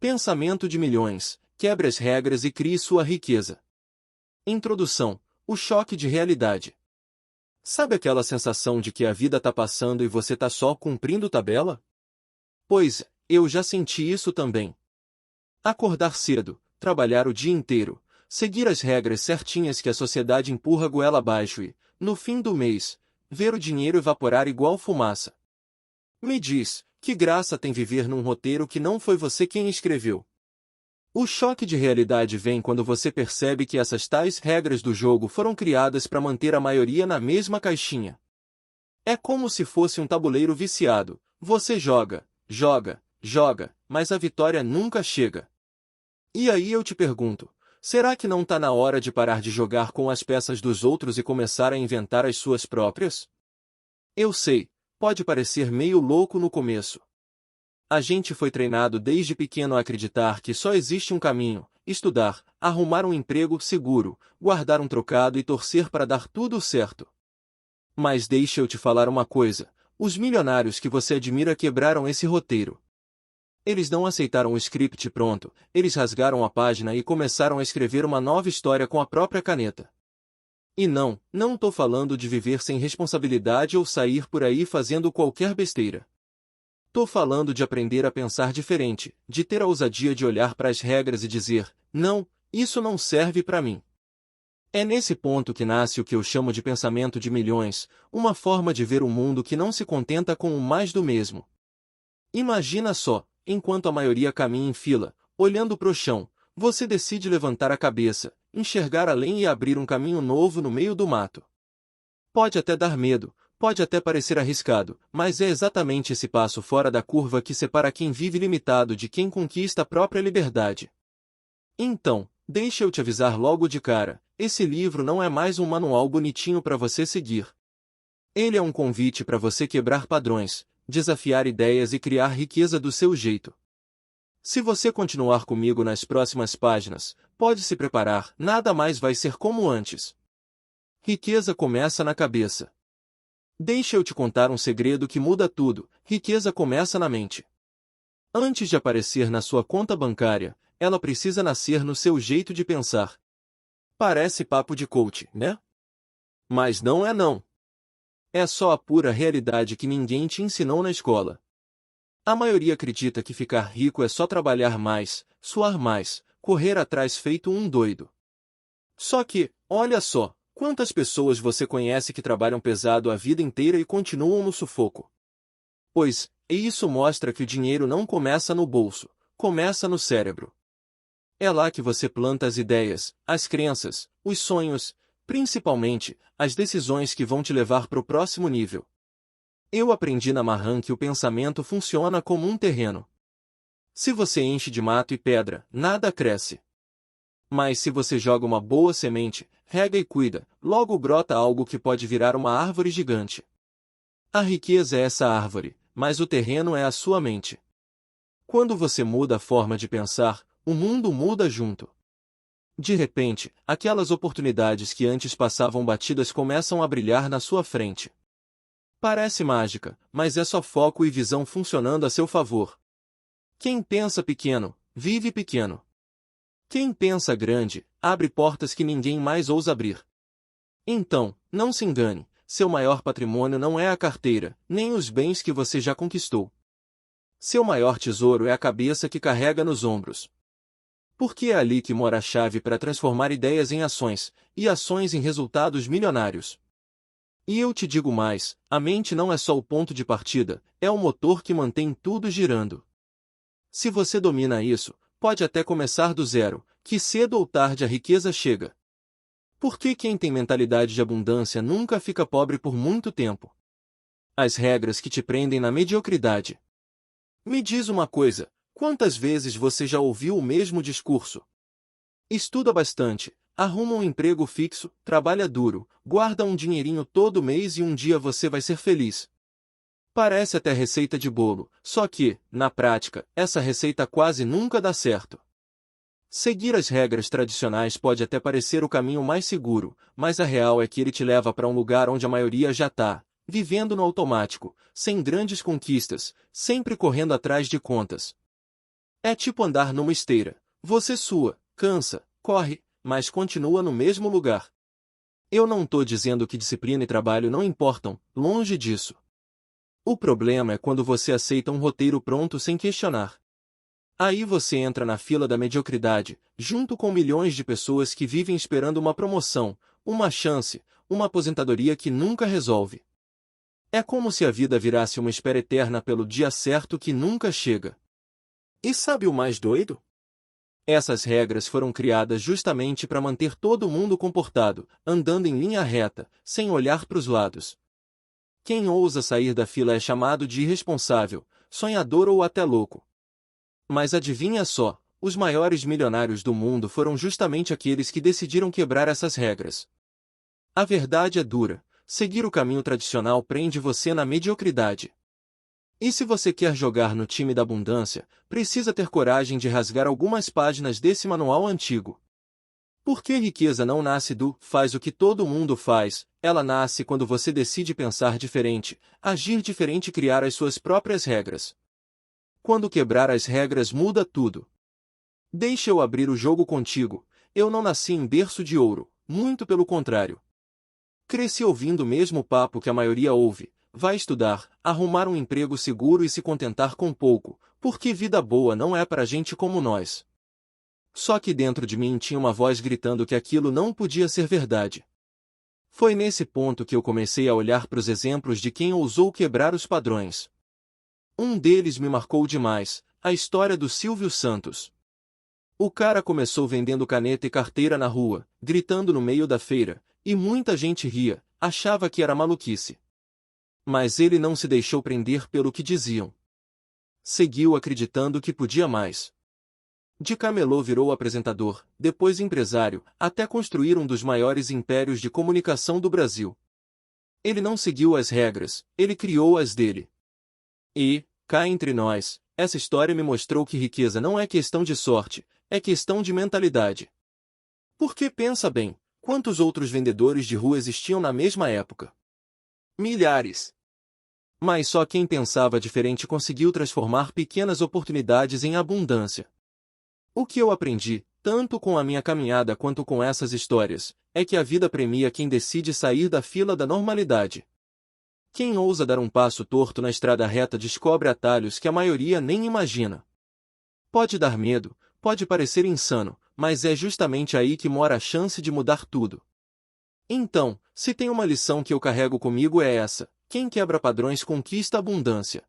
Pensamento de milhões, quebre as regras e crie sua riqueza. Introdução: o choque de realidade. Sabe aquela sensação de que a vida tá passando e você tá só cumprindo tabela? Pois, eu já senti isso também. Acordar cedo, trabalhar o dia inteiro, seguir as regras certinhas que a sociedade empurra goela abaixo e, no fim do mês, ver o dinheiro evaporar igual fumaça. Me diz, que graça tem viver num roteiro que não foi você quem escreveu? O choque de realidade vem quando você percebe que essas tais regras do jogo foram criadas para manter a maioria na mesma caixinha. É como se fosse um tabuleiro viciado. Você joga, joga, joga, mas a vitória nunca chega. E aí eu te pergunto, será que não tá na hora de parar de jogar com as peças dos outros e começar a inventar as suas próprias? Eu sei, pode parecer meio louco no começo. A gente foi treinado desde pequeno a acreditar que só existe um caminho: estudar, arrumar um emprego seguro, guardar um trocado e torcer para dar tudo certo. Mas deixa eu te falar uma coisa: os milionários que você admira quebraram esse roteiro. Eles não aceitaram o script pronto, eles rasgaram a página e começaram a escrever uma nova história com a própria caneta. E não tô falando de viver sem responsabilidade ou sair por aí fazendo qualquer besteira. Tô falando de aprender a pensar diferente, de ter a ousadia de olhar para as regras e dizer: não, isso não serve para mim. É nesse ponto que nasce o que eu chamo de pensamento de milhões, uma forma de ver o mundo que não se contenta com o mais do mesmo. Imagina só, enquanto a maioria caminha em fila, olhando pro chão, você decide levantar a cabeça, enxergar além e abrir um caminho novo no meio do mato. Pode até dar medo, pode até parecer arriscado, mas é exatamente esse passo fora da curva que separa quem vive limitado de quem conquista a própria liberdade. Então, deixa eu te avisar logo de cara, esse livro não é mais um manual bonitinho para você seguir. Ele é um convite para você quebrar padrões, desafiar ideias e criar riqueza do seu jeito. Se você continuar comigo nas próximas páginas, pode se preparar, nada mais vai ser como antes. Riqueza começa na cabeça. Deixa eu te contar um segredo que muda tudo: riqueza começa na mente. Antes de aparecer na sua conta bancária, ela precisa nascer no seu jeito de pensar. Parece papo de coach, né? Mas não é não. É só a pura realidade que ninguém te ensinou na escola. A maioria acredita que ficar rico é só trabalhar mais, suar mais, correr atrás feito um doido. Só que, olha só, quantas pessoas você conhece que trabalham pesado a vida inteira e continuam no sufoco? Pois, isso mostra que o dinheiro não começa no bolso, começa no cérebro. É lá que você planta as ideias, as crenças, os sonhos, principalmente, as decisões que vão te levar para o próximo nível. Eu aprendi na Mahan que o pensamento funciona como um terreno. Se você enche de mato e pedra, nada cresce. Mas se você joga uma boa semente, rega e cuida, logo brota algo que pode virar uma árvore gigante. A riqueza é essa árvore, mas o terreno é a sua mente. Quando você muda a forma de pensar, o mundo muda junto. De repente, aquelas oportunidades que antes passavam batidas começam a brilhar na sua frente. Parece mágica, mas é só foco e visão funcionando a seu favor. Quem pensa pequeno, vive pequeno. Quem pensa grande, abre portas que ninguém mais ousa abrir. Então, não se engane, seu maior patrimônio não é a carteira, nem os bens que você já conquistou. Seu maior tesouro é a cabeça que carrega nos ombros. Porque é ali que mora a chave para transformar ideias em ações, e ações em resultados milionários. E eu te digo mais, a mente não é só o ponto de partida, é o motor que mantém tudo girando. Se você domina isso, pode até começar do zero, que cedo ou tarde a riqueza chega. Porque quem tem mentalidade de abundância nunca fica pobre por muito tempo. As regras que te prendem na mediocridade. Me diz uma coisa, quantas vezes você já ouviu o mesmo discurso? Estuda bastante, arruma um emprego fixo, trabalha duro, guarda um dinheirinho todo mês e um dia você vai ser feliz. Parece até receita de bolo, só que, na prática, essa receita quase nunca dá certo. Seguir as regras tradicionais pode até parecer o caminho mais seguro, mas a real é que ele te leva para um lugar onde a maioria já está, vivendo no automático, sem grandes conquistas, sempre correndo atrás de contas. É tipo andar numa esteira. Você sua, cansa, corre, mas continua no mesmo lugar. Eu não tô dizendo que disciplina e trabalho não importam, longe disso. O problema é quando você aceita um roteiro pronto sem questionar. Aí você entra na fila da mediocridade, junto com milhões de pessoas que vivem esperando uma promoção, uma chance, uma aposentadoria que nunca resolve. É como se a vida virasse uma espera eterna pelo dia certo que nunca chega. E sabe o mais doido? Essas regras foram criadas justamente para manter todo mundo comportado, andando em linha reta, sem olhar para os lados. Quem ousa sair da fila é chamado de irresponsável, sonhador ou até louco. Mas adivinha só, os maiores milionários do mundo foram justamente aqueles que decidiram quebrar essas regras. A verdade é dura, seguir o caminho tradicional prende você na mediocridade. E se você quer jogar no time da abundância, precisa ter coragem de rasgar algumas páginas desse manual antigo. Porque riqueza não nasce do faz o que todo mundo faz, ela nasce quando você decide pensar diferente, agir diferente e criar as suas próprias regras. Quando quebrar as regras muda tudo. Deixa eu abrir o jogo contigo, eu não nasci em berço de ouro, muito pelo contrário. Cresci ouvindo o mesmo papo que a maioria ouve. Vai estudar, arrumar um emprego seguro e se contentar com pouco, porque vida boa não é para gente como nós. Só que dentro de mim tinha uma voz gritando que aquilo não podia ser verdade. Foi nesse ponto que eu comecei a olhar para os exemplos de quem ousou quebrar os padrões. Um deles me marcou demais, a história do Silvio Santos. O cara começou vendendo caneta e carteira na rua, gritando no meio da feira, e muita gente ria, achava que era maluquice. Mas ele não se deixou prender pelo que diziam. Seguiu acreditando que podia mais. De camelô virou apresentador, depois empresário, até construir um dos maiores impérios de comunicação do Brasil. Ele não seguiu as regras, ele criou as dele. E, cá entre nós, essa história me mostrou que riqueza não é questão de sorte, é questão de mentalidade. Porque pensa bem, quantos outros vendedores de rua existiam na mesma época? Milhares. Mas só quem pensava diferente conseguiu transformar pequenas oportunidades em abundância. O que eu aprendi, tanto com a minha caminhada quanto com essas histórias, é que a vida premia quem decide sair da fila da normalidade. Quem ousa dar um passo torto na estrada reta descobre atalhos que a maioria nem imagina. Pode dar medo, pode parecer insano, mas é justamente aí que mora a chance de mudar tudo. Então, se tem uma lição que eu carrego comigo é essa: quem quebra padrões conquista abundância.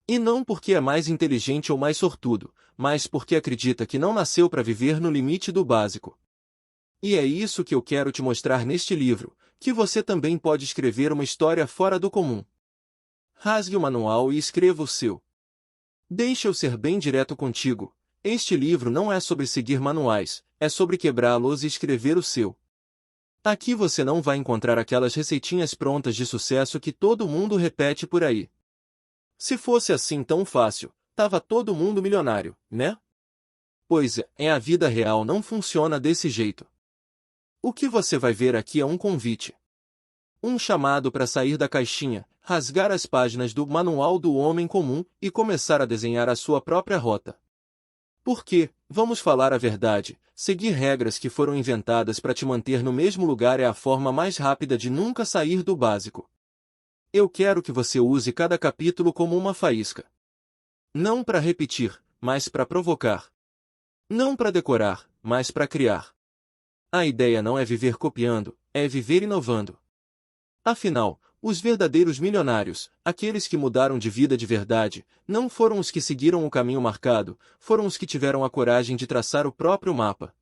E não porque é mais inteligente ou mais sortudo, mas porque acredita que não nasceu para viver no limite do básico. E é isso que eu quero te mostrar neste livro, que você também pode escrever uma história fora do comum. Rasgue o manual e escreva o seu. Deixa eu ser bem direto contigo, este livro não é sobre seguir manuais, é sobre quebrá-los e escrever o seu. Aqui você não vai encontrar aquelas receitinhas prontas de sucesso que todo mundo repete por aí. Se fosse assim tão fácil, tava todo mundo milionário, né? Pois é, a vida real não funciona desse jeito. O que você vai ver aqui é um convite. Um chamado para sair da caixinha, rasgar as páginas do Manual do Homem Comum e começar a desenhar a sua própria rota. Porque, vamos falar a verdade, seguir regras que foram inventadas para te manter no mesmo lugar é a forma mais rápida de nunca sair do básico. Eu quero que você use cada capítulo como uma faísca. Não para repetir, mas para provocar. Não para decorar, mas para criar. A ideia não é viver copiando, é viver inovando. Afinal, os verdadeiros milionários, aqueles que mudaram de vida de verdade, não foram os que seguiram o caminho marcado, foram os que tiveram a coragem de traçar o próprio mapa.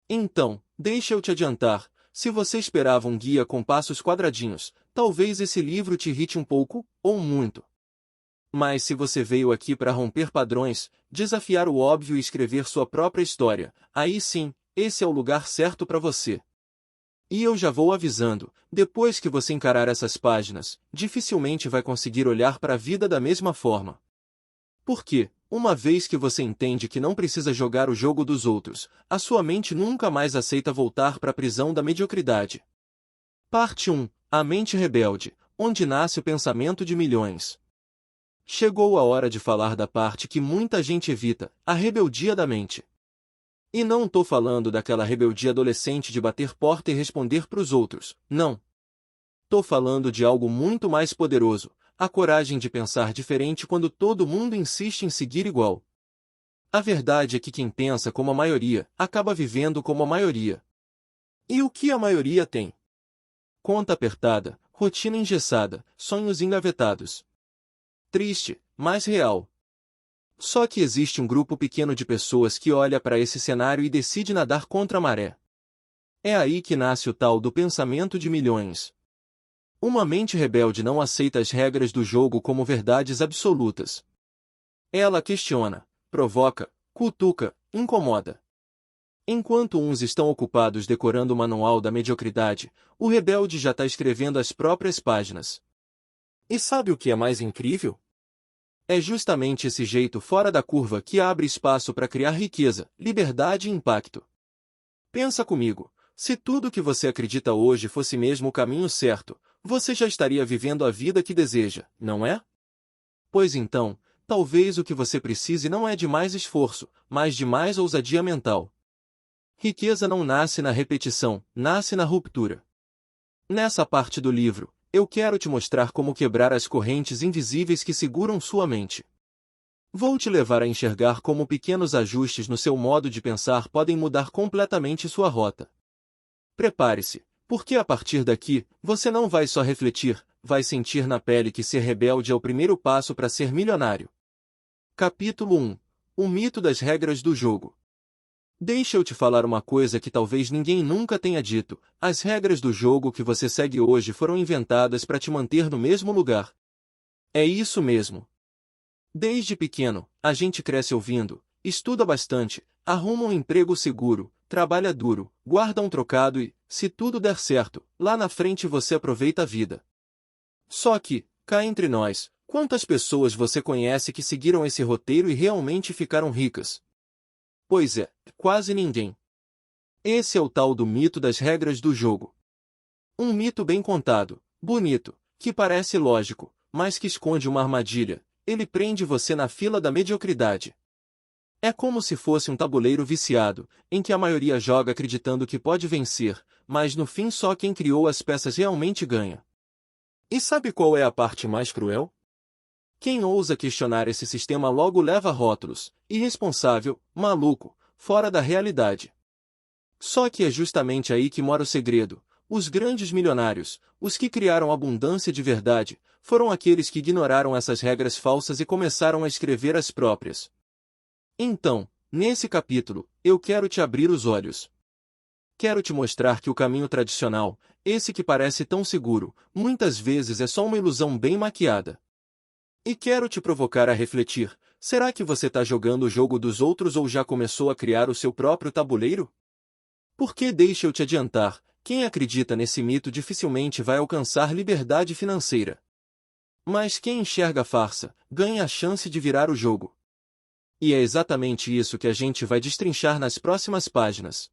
Então, deixa eu te adiantar, se você esperava um guia com passos quadradinhos, talvez esse livro te irrite um pouco, ou muito. Mas se você veio aqui para romper padrões, desafiar o óbvio e escrever sua própria história, aí sim, esse é o lugar certo para você. E eu já vou avisando, depois que você encarar essas páginas, dificilmente vai conseguir olhar para a vida da mesma forma. Porque, uma vez que você entende que não precisa jogar o jogo dos outros, a sua mente nunca mais aceita voltar para a prisão da mediocridade. Parte 1. A mente rebelde, onde nasce o pensamento de milhões. Chegou a hora de falar da parte que muita gente evita, a rebeldia da mente. E não tô falando daquela rebeldia adolescente de bater porta e responder pros outros, não. Tô falando de algo muito mais poderoso, a coragem de pensar diferente quando todo mundo insiste em seguir igual. A verdade é que quem pensa como a maioria, acaba vivendo como a maioria. E o que a maioria tem? Conta apertada, rotina engessada, sonhos engavetados. Triste, mas real. Só que existe um grupo pequeno de pessoas que olha para esse cenário e decide nadar contra a maré. É aí que nasce o tal do pensamento de milhões. Uma mente rebelde não aceita as regras do jogo como verdades absolutas. Ela questiona, provoca, cutuca, incomoda. Enquanto uns estão ocupados decorando o manual da mediocridade, o rebelde já está escrevendo as próprias páginas. E sabe o que é mais incrível? É justamente esse jeito fora da curva que abre espaço para criar riqueza, liberdade e impacto. Pensa comigo, se tudo que você acredita hoje fosse mesmo o caminho certo, você já estaria vivendo a vida que deseja, não é? Pois então, talvez o que você precise não é de mais esforço, mas de mais ousadia mental. Riqueza não nasce na repetição, nasce na ruptura. Nessa parte do livro, eu quero te mostrar como quebrar as correntes invisíveis que seguram sua mente. Vou te levar a enxergar como pequenos ajustes no seu modo de pensar podem mudar completamente sua rota. Prepare-se, porque a partir daqui, você não vai só refletir, vai sentir na pele que ser rebelde é o primeiro passo para ser milionário. Capítulo 1. O mito das regras do jogo. Deixa eu te falar uma coisa que talvez ninguém nunca tenha dito. As regras do jogo que você segue hoje foram inventadas para te manter no mesmo lugar. É isso mesmo. Desde pequeno, a gente cresce ouvindo, estuda bastante, arruma um emprego seguro, trabalha duro, guarda um trocado e, se tudo der certo, lá na frente você aproveita a vida. Só que, cá entre nós, quantas pessoas você conhece que seguiram esse roteiro e realmente ficaram ricas? Pois é, quase ninguém. Esse é o tal do mito das regras do jogo. Um mito bem contado, bonito, que parece lógico, mas que esconde uma armadilha. Ele prende você na fila da mediocridade. É como se fosse um tabuleiro viciado, em que a maioria joga acreditando que pode vencer, mas no fim só quem criou as peças realmente ganha. E sabe qual é a parte mais cruel? Quem ousa questionar esse sistema logo leva rótulos, irresponsável, maluco, fora da realidade. Só que é justamente aí que mora o segredo. Os grandes milionários, os que criaram abundância de verdade, foram aqueles que ignoraram essas regras falsas e começaram a escrever as próprias. Então, nesse capítulo, eu quero te abrir os olhos. Quero te mostrar que o caminho tradicional, esse que parece tão seguro, muitas vezes é só uma ilusão bem maquiada. E quero te provocar a refletir, será que você está jogando o jogo dos outros ou já começou a criar o seu próprio tabuleiro? Porque deixa eu te adiantar, quem acredita nesse mito dificilmente vai alcançar liberdade financeira. Mas quem enxerga a farsa, ganha a chance de virar o jogo. E é exatamente isso que a gente vai destrinchar nas próximas páginas.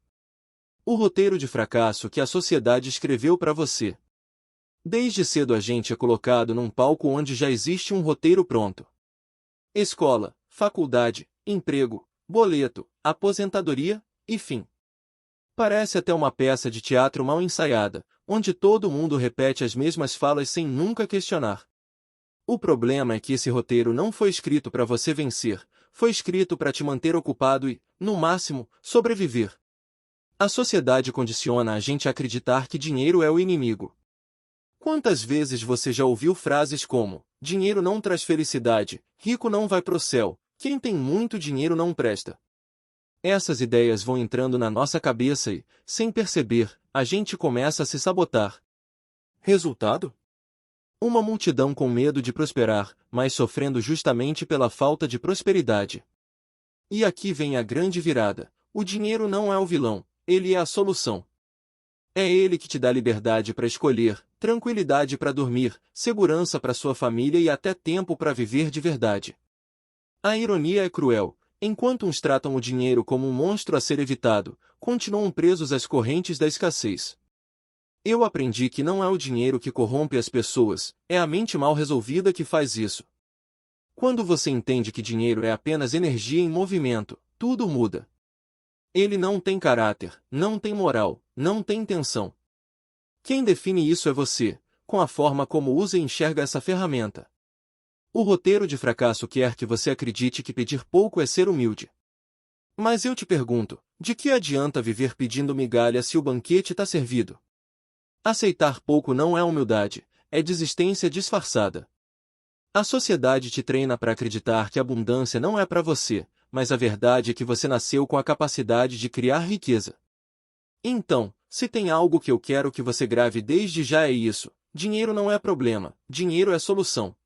O roteiro de fracasso que a sociedade escreveu para você. Desde cedo a gente é colocado num palco onde já existe um roteiro pronto. Escola, faculdade, emprego, boleto, aposentadoria, e fim. Parece até uma peça de teatro mal ensaiada, onde todo mundo repete as mesmas falas sem nunca questionar. O problema é que esse roteiro não foi escrito para você vencer, foi escrito para te manter ocupado e, no máximo, sobreviver. A sociedade condiciona a gente a acreditar que dinheiro é o inimigo. Quantas vezes você já ouviu frases como, dinheiro não traz felicidade, rico não vai pro céu, quem tem muito dinheiro não presta? Essas ideias vão entrando na nossa cabeça e, sem perceber, a gente começa a se sabotar. Resultado? Uma multidão com medo de prosperar, mas sofrendo justamente pela falta de prosperidade. E aqui vem a grande virada. O dinheiro não é o vilão, ele é a solução. É ele que te dá liberdade para escolher, tranquilidade para dormir, segurança para sua família e até tempo para viver de verdade. A ironia é cruel. Enquanto uns tratam o dinheiro como um monstro a ser evitado, continuam presos às correntes da escassez. Eu aprendi que não é o dinheiro que corrompe as pessoas, é a mente mal resolvida que faz isso. Quando você entende que dinheiro é apenas energia em movimento, tudo muda. Ele não tem caráter, não tem moral, não tem intenção. Quem define isso é você, com a forma como usa e enxerga essa ferramenta. O roteiro de fracasso quer que você acredite que pedir pouco é ser humilde. Mas eu te pergunto, de que adianta viver pedindo migalha se o banquete está servido? Aceitar pouco não é humildade, é desistência disfarçada. A sociedade te treina para acreditar que a abundância não é para você, mas a verdade é que você nasceu com a capacidade de criar riqueza. Então, se tem algo que eu quero que você grave desde já é isso: dinheiro não é problema, dinheiro é solução.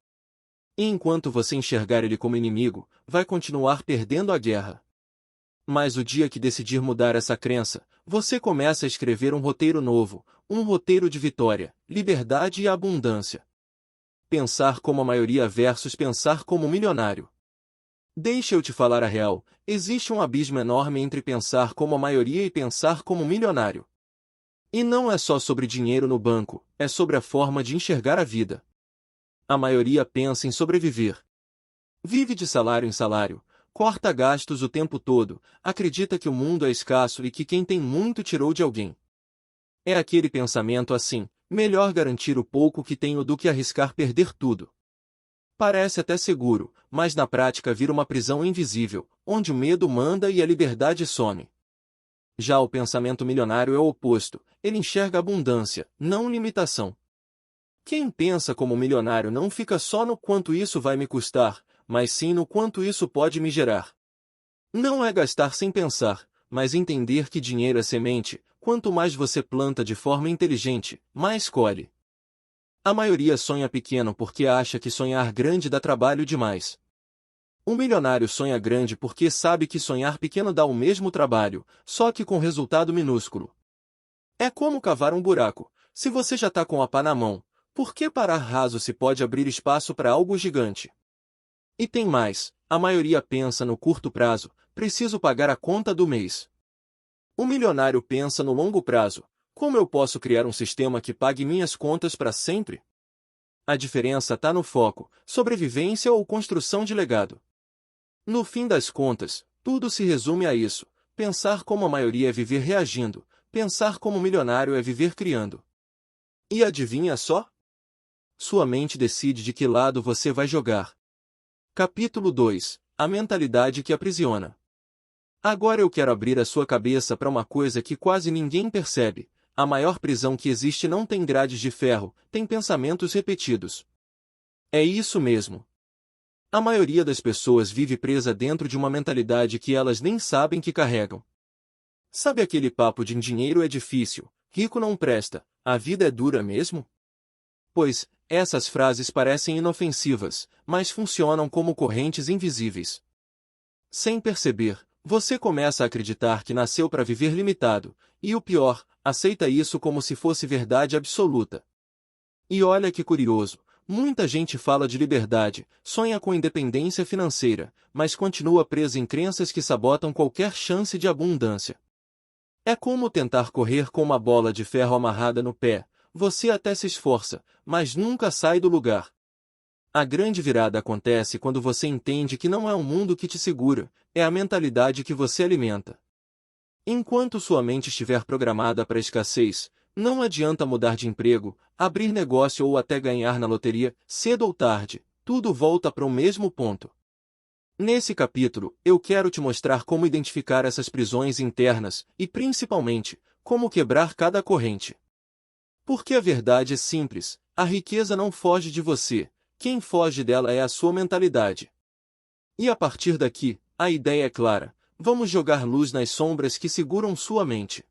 E enquanto você enxergar ele como inimigo, vai continuar perdendo a guerra. Mas o dia que decidir mudar essa crença, você começa a escrever um roteiro novo, um roteiro de vitória, liberdade e abundância. Pensar como a maioria versus pensar como um milionário. Deixa eu te falar a real, existe um abismo enorme entre pensar como a maioria e pensar como um milionário. E não é só sobre dinheiro no banco, é sobre a forma de enxergar a vida. A maioria pensa em sobreviver. Vive de salário em salário, corta gastos o tempo todo, acredita que o mundo é escasso e que quem tem muito tirou de alguém. É aquele pensamento assim: melhor garantir o pouco que tenho do que arriscar perder tudo. Parece até seguro, mas na prática vira uma prisão invisível, onde o medo manda e a liberdade some. Já o pensamento milionário é o oposto, ele enxerga abundância, não limitação. Quem pensa como milionário não fica só no quanto isso vai me custar, mas sim no quanto isso pode me gerar. Não é gastar sem pensar, mas entender que dinheiro é semente, quanto mais você planta de forma inteligente, mais colhe. A maioria sonha pequeno porque acha que sonhar grande dá trabalho demais. O milionário sonha grande porque sabe que sonhar pequeno dá o mesmo trabalho, só que com resultado minúsculo. É como cavar um buraco. Se você já está com a pá na mão, por que parar raso se pode abrir espaço para algo gigante? E tem mais, a maioria pensa no curto prazo: preciso pagar a conta do mês. O milionário pensa no longo prazo: como eu posso criar um sistema que pague minhas contas para sempre? A diferença está no foco, sobrevivência ou construção de legado. No fim das contas, tudo se resume a isso: pensar como a maioria é viver reagindo, pensar como o milionário é viver criando. E adivinha só? Sua mente decide de que lado você vai jogar. Capítulo 2: A mentalidade que aprisiona. Agora eu quero abrir a sua cabeça para uma coisa que quase ninguém percebe: a maior prisão que existe não tem grades de ferro, tem pensamentos repetidos. É isso mesmo. A maioria das pessoas vive presa dentro de uma mentalidade que elas nem sabem que carregam. Sabe aquele papo de dinheiro é difícil, rico não presta, a vida é dura mesmo? Pois, essas frases parecem inofensivas, mas funcionam como correntes invisíveis. Sem perceber, você começa a acreditar que nasceu para viver limitado, e o pior, aceita isso como se fosse verdade absoluta. E olha que curioso, muita gente fala de liberdade, sonha com independência financeira, mas continua presa em crenças que sabotam qualquer chance de abundância. É como tentar correr com uma bola de ferro amarrada no pé: você até se esforça, mas nunca sai do lugar. A grande virada acontece quando você entende que não é o mundo que te segura, é a mentalidade que você alimenta. Enquanto sua mente estiver programada para a escassez, não adianta mudar de emprego, abrir negócio ou até ganhar na loteria: cedo ou tarde, tudo volta para o mesmo ponto. Nesse capítulo, eu quero te mostrar como identificar essas prisões internas e, principalmente, como quebrar cada corrente. Porque a verdade é simples: a riqueza não foge de você, quem foge dela é a sua mentalidade. E a partir daqui, a ideia é clara: vamos jogar luz nas sombras que seguram sua mente.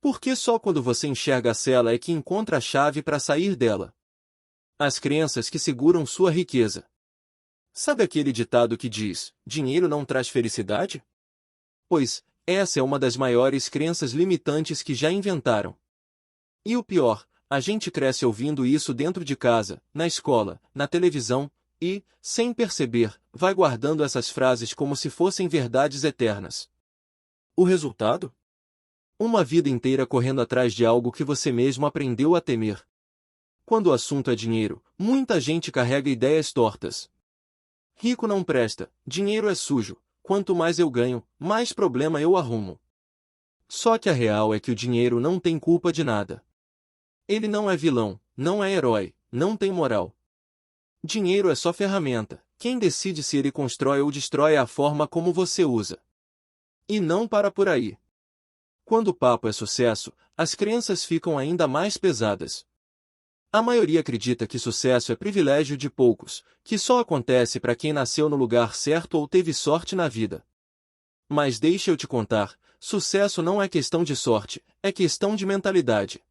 Porque só quando você enxerga a cela é que encontra a chave para sair dela. As crenças que seguram sua riqueza. Sabe aquele ditado que diz: dinheiro não traz felicidade? Pois, essa é uma das maiores crenças limitantes que já inventaram. E o pior, a gente cresce ouvindo isso dentro de casa, na escola, na televisão, e, sem perceber, vai guardando essas frases como se fossem verdades eternas. O resultado? Uma vida inteira correndo atrás de algo que você mesmo aprendeu a temer. Quando o assunto é dinheiro, muita gente carrega ideias tortas. Rico não presta, dinheiro é sujo, quanto mais eu ganho, mais problema eu arrumo. Só que a real é que o dinheiro não tem culpa de nada. Ele não é vilão, não é herói, não tem moral. Dinheiro é só ferramenta, quem decide se ele constrói ou destrói é a forma como você usa. E não para por aí. Quando o papo é sucesso, as crenças ficam ainda mais pesadas. A maioria acredita que sucesso é privilégio de poucos, que só acontece para quem nasceu no lugar certo ou teve sorte na vida. Mas deixa eu te contar, sucesso não é questão de sorte, é questão de mentalidade.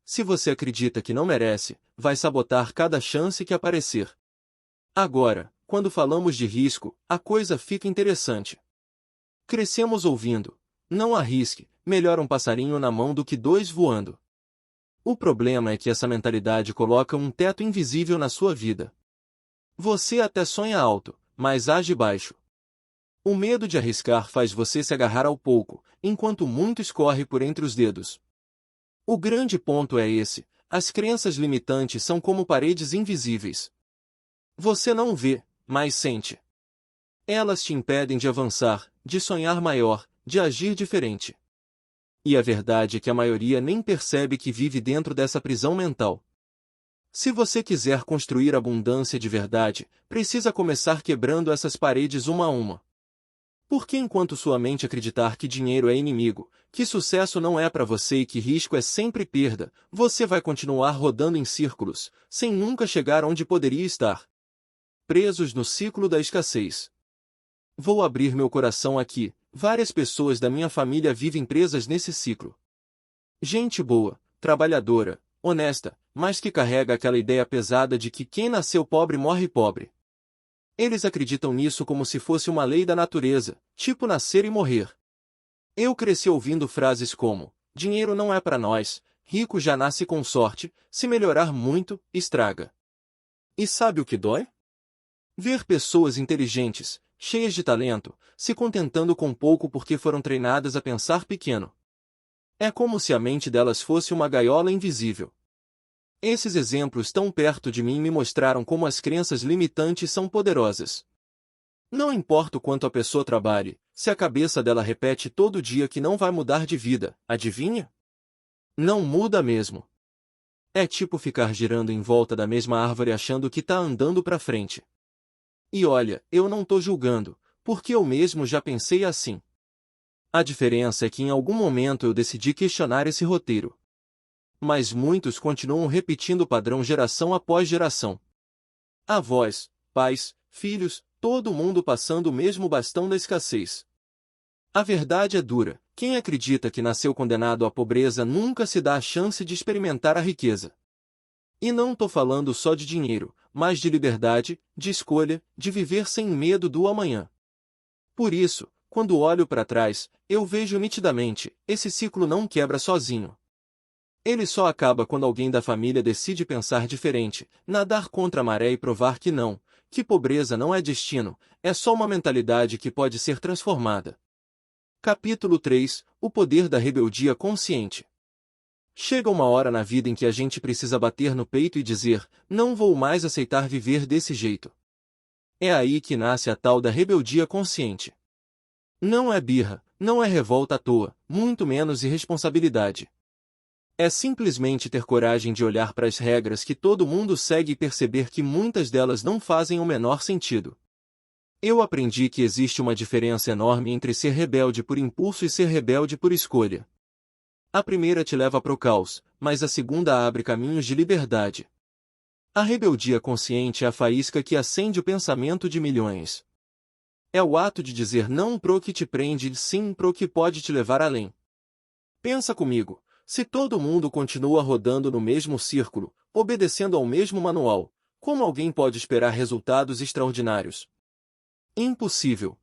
Se você acredita que não merece, vai sabotar cada chance que aparecer. Agora, quando falamos de risco, a coisa fica interessante. Crescemos ouvindo: não arrisque, melhor um passarinho na mão do que dois voando. O problema é que essa mentalidade coloca um teto invisível na sua vida. Você até sonha alto, mas age baixo. O medo de arriscar faz você se agarrar ao pouco, enquanto muito escorre por entre os dedos. O grande ponto é esse: as crenças limitantes são como paredes invisíveis. Você não vê, mas sente. Elas te impedem de avançar, de sonhar maior, de agir diferente. E a verdade é que a maioria nem percebe que vive dentro dessa prisão mental. Se você quiser construir abundância de verdade, precisa começar quebrando essas paredes uma a uma. Porque enquanto sua mente acreditar que dinheiro é inimigo, que sucesso não é para você e que risco é sempre perda, você vai continuar rodando em círculos, sem nunca chegar onde poderia estar. Presos no ciclo da escassez. Vou abrir meu coração aqui, várias pessoas da minha família vivem presas nesse ciclo. Gente boa, trabalhadora, honesta, mas que carrega aquela ideia pesada de que quem nasceu pobre morre pobre. Eles acreditam nisso como se fosse uma lei da natureza, tipo nascer e morrer. Eu cresci ouvindo frases como: dinheiro não é para nós, rico já nasce com sorte, se melhorar muito, estraga. E sabe o que dói? Ver pessoas inteligentes, cheias de talento, se contentando com pouco porque foram treinadas a pensar pequeno. É como se a mente delas fosse uma gaiola invisível. Esses exemplos tão perto de mim me mostraram como as crenças limitantes são poderosas. Não importa o quanto a pessoa trabalhe, se a cabeça dela repete todo dia que não vai mudar de vida, adivinha? Não muda mesmo. É tipo ficar girando em volta da mesma árvore achando que tá andando pra frente. E olha, eu não tô julgando, porque eu mesmo já pensei assim. A diferença é que em algum momento eu decidi questionar esse roteiro. Mas muitos continuam repetindo o padrão geração após geração. Avós, pais, filhos, todo mundo passando o mesmo bastão da escassez. A verdade é dura: quem acredita que nasceu condenado à pobreza nunca se dá a chance de experimentar a riqueza. E não tô falando só de dinheiro, mas de liberdade, de escolha, de viver sem medo do amanhã. Por isso, quando olho para trás, eu vejo nitidamente: esse ciclo não quebra sozinho. Ele só acaba quando alguém da família decide pensar diferente, nadar contra a maré e provar que não, que pobreza não é destino, é só uma mentalidade que pode ser transformada. Capítulo 3: O poder da rebeldia consciente. Chega uma hora na vida em que a gente precisa bater no peito e dizer: não vou mais aceitar viver desse jeito. É aí que nasce a tal da rebeldia consciente. Não é birra, não é revolta à toa, muito menos irresponsabilidade. É simplesmente ter coragem de olhar para as regras que todo mundo segue e perceber que muitas delas não fazem o menor sentido. Eu aprendi que existe uma diferença enorme entre ser rebelde por impulso e ser rebelde por escolha. A primeira te leva para o caos, mas a segunda abre caminhos de liberdade. A rebeldia consciente é a faísca que acende o pensamento de milhões. É o ato de dizer não pro que te prende e sim pro que pode te levar além. Pensa comigo. Se todo mundo continua rodando no mesmo círculo, obedecendo ao mesmo manual, como alguém pode esperar resultados extraordinários? Impossível.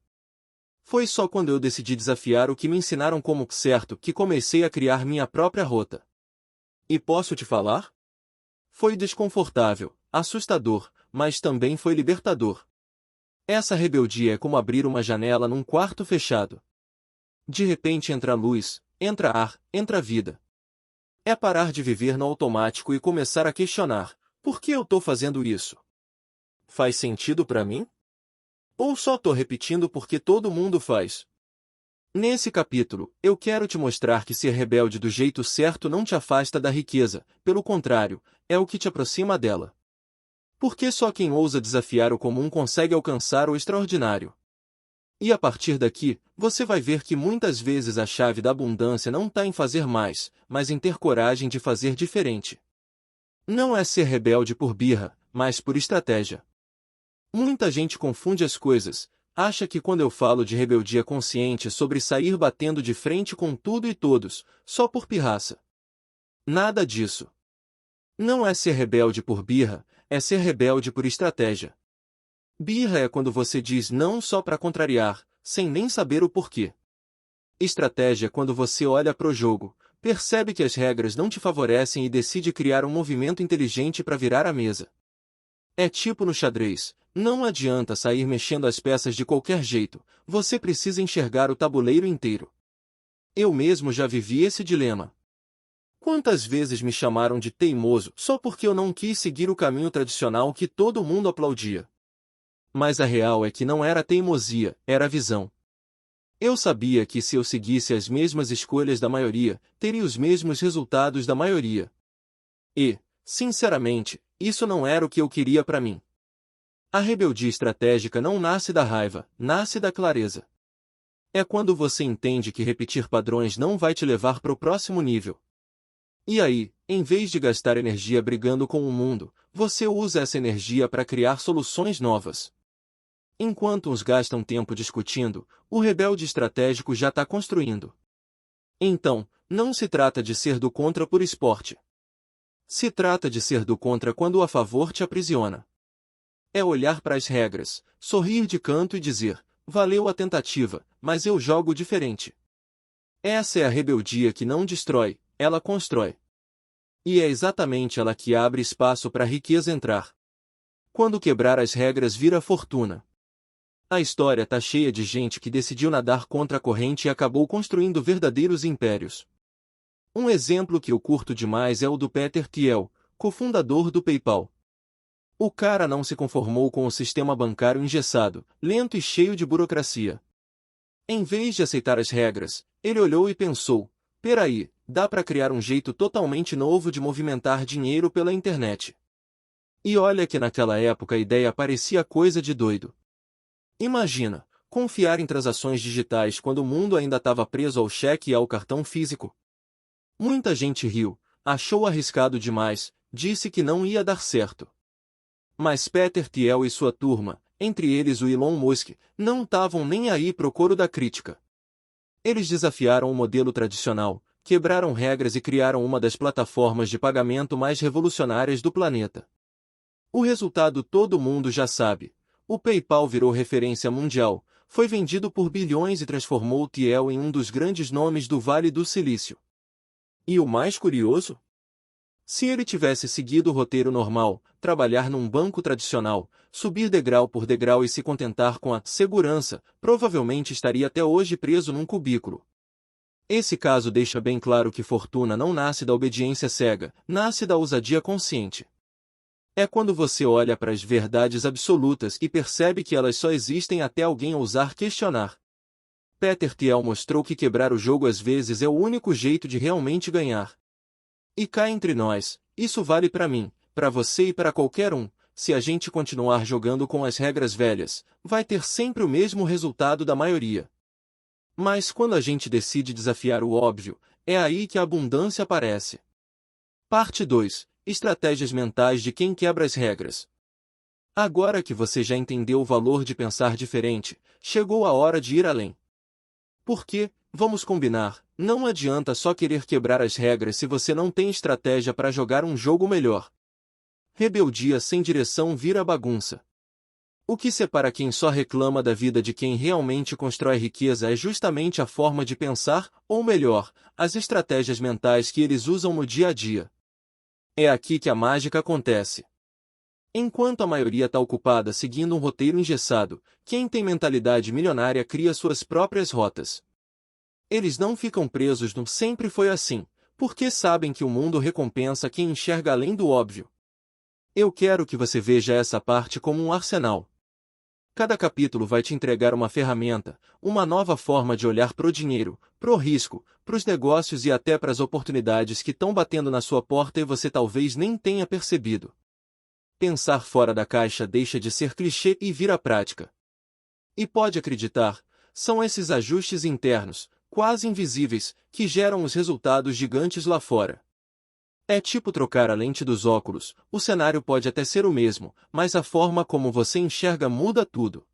Foi só quando eu decidi desafiar o que me ensinaram como certo que comecei a criar minha própria rota. E posso te falar? Foi desconfortável, assustador, mas também foi libertador. Essa rebeldia é como abrir uma janela num quarto fechado. De repente entra luz, entra ar, entra vida. É parar de viver no automático e começar a questionar: por que eu estou fazendo isso? Faz sentido para mim? Ou só tô repetindo porque todo mundo faz? Nesse capítulo, eu quero te mostrar que ser rebelde do jeito certo não te afasta da riqueza, pelo contrário, é o que te aproxima dela. Porque só quem ousa desafiar o comum consegue alcançar o extraordinário. E a partir daqui, você vai ver que muitas vezes a chave da abundância não está em fazer mais, mas em ter coragem de fazer diferente. Não é ser rebelde por birra, mas por estratégia. Muita gente confunde as coisas, acha que quando eu falo de rebeldia consciente é sobre sair batendo de frente com tudo e todos, só por pirraça. Nada disso. Não é ser rebelde por birra, é ser rebelde por estratégia. Birra é quando você diz não só para contrariar, sem nem saber o porquê. Estratégia é quando você olha pro jogo, percebe que as regras não te favorecem e decide criar um movimento inteligente para virar a mesa. É tipo no xadrez, não adianta sair mexendo as peças de qualquer jeito, você precisa enxergar o tabuleiro inteiro. Eu mesmo já vivi esse dilema. Quantas vezes me chamaram de teimoso só porque eu não quis seguir o caminho tradicional que todo mundo aplaudia? Mas a real é que não era teimosia, era visão. Eu sabia que se eu seguisse as mesmas escolhas da maioria, teria os mesmos resultados da maioria. E, sinceramente, isso não era o que eu queria para mim. A rebeldia estratégica não nasce da raiva, nasce da clareza. É quando você entende que repetir padrões não vai te levar para o próximo nível. E aí, em vez de gastar energia brigando com o mundo, você usa essa energia para criar soluções novas. Enquanto uns gastam tempo discutindo, o rebelde estratégico já está construindo. Então, não se trata de ser do contra por esporte. Se trata de ser do contra quando o a favor te aprisiona. É olhar para as regras, sorrir de canto e dizer, valeu a tentativa, mas eu jogo diferente. Essa é a rebeldia que não destrói, ela constrói. E é exatamente ela que abre espaço para a riqueza entrar. Quando quebrar as regras vira fortuna. A história está cheia de gente que decidiu nadar contra a corrente e acabou construindo verdadeiros impérios. Um exemplo que eu curto demais é o do Peter Thiel, cofundador do PayPal. O cara não se conformou com o sistema bancário engessado, lento e cheio de burocracia. Em vez de aceitar as regras, ele olhou e pensou, peraí, dá para criar um jeito totalmente novo de movimentar dinheiro pela internet. E olha que naquela época a ideia parecia coisa de doido. Imagina, confiar em transações digitais quando o mundo ainda estava preso ao cheque e ao cartão físico. Muita gente riu, achou arriscado demais, disse que não ia dar certo. Mas Peter Thiel e sua turma, entre eles o Elon Musk, não estavam nem aí pro coro da crítica. Eles desafiaram o modelo tradicional, quebraram regras e criaram uma das plataformas de pagamento mais revolucionárias do planeta. O resultado todo mundo já sabe. O PayPal virou referência mundial, foi vendido por bilhões e transformou Thiel em um dos grandes nomes do Vale do Silício. E o mais curioso? Se ele tivesse seguido o roteiro normal, trabalhar num banco tradicional, subir degrau por degrau e se contentar com a segurança, provavelmente estaria até hoje preso num cubículo. Esse caso deixa bem claro que fortuna não nasce da obediência cega, nasce da ousadia consciente. É quando você olha para as verdades absolutas e percebe que elas só existem até alguém ousar questionar. Peter Thiel mostrou que quebrar o jogo às vezes é o único jeito de realmente ganhar. E cá entre nós, isso vale para mim, para você e para qualquer um, se a gente continuar jogando com as regras velhas, vai ter sempre o mesmo resultado da maioria. Mas quando a gente decide desafiar o óbvio, é aí que a abundância aparece. Parte 2. Estratégias mentais de quem quebra as regras. Agora que você já entendeu o valor de pensar diferente, chegou a hora de ir além. Porque, vamos combinar, não adianta só querer quebrar as regras se você não tem estratégia para jogar um jogo melhor. Rebeldia sem direção vira bagunça. O que separa quem só reclama da vida de quem realmente constrói riqueza é justamente a forma de pensar, ou melhor, as estratégias mentais que eles usam no dia a dia. É aqui que a mágica acontece. Enquanto a maioria está ocupada seguindo um roteiro engessado, quem tem mentalidade milionária cria suas próprias rotas. Eles não ficam presos no sempre foi assim, porque sabem que o mundo recompensa quem enxerga além do óbvio. Eu quero que você veja essa parte como um arsenal. Cada capítulo vai te entregar uma ferramenta, uma nova forma de olhar pro dinheiro, pro risco, pros negócios e até pras oportunidades que estão batendo na sua porta e você talvez nem tenha percebido. Pensar fora da caixa deixa de ser clichê e vira prática. E pode acreditar, são esses ajustes internos, quase invisíveis, que geram os resultados gigantes lá fora. É tipo trocar a lente dos óculos, o cenário pode até ser o mesmo, mas a forma como você enxerga muda tudo.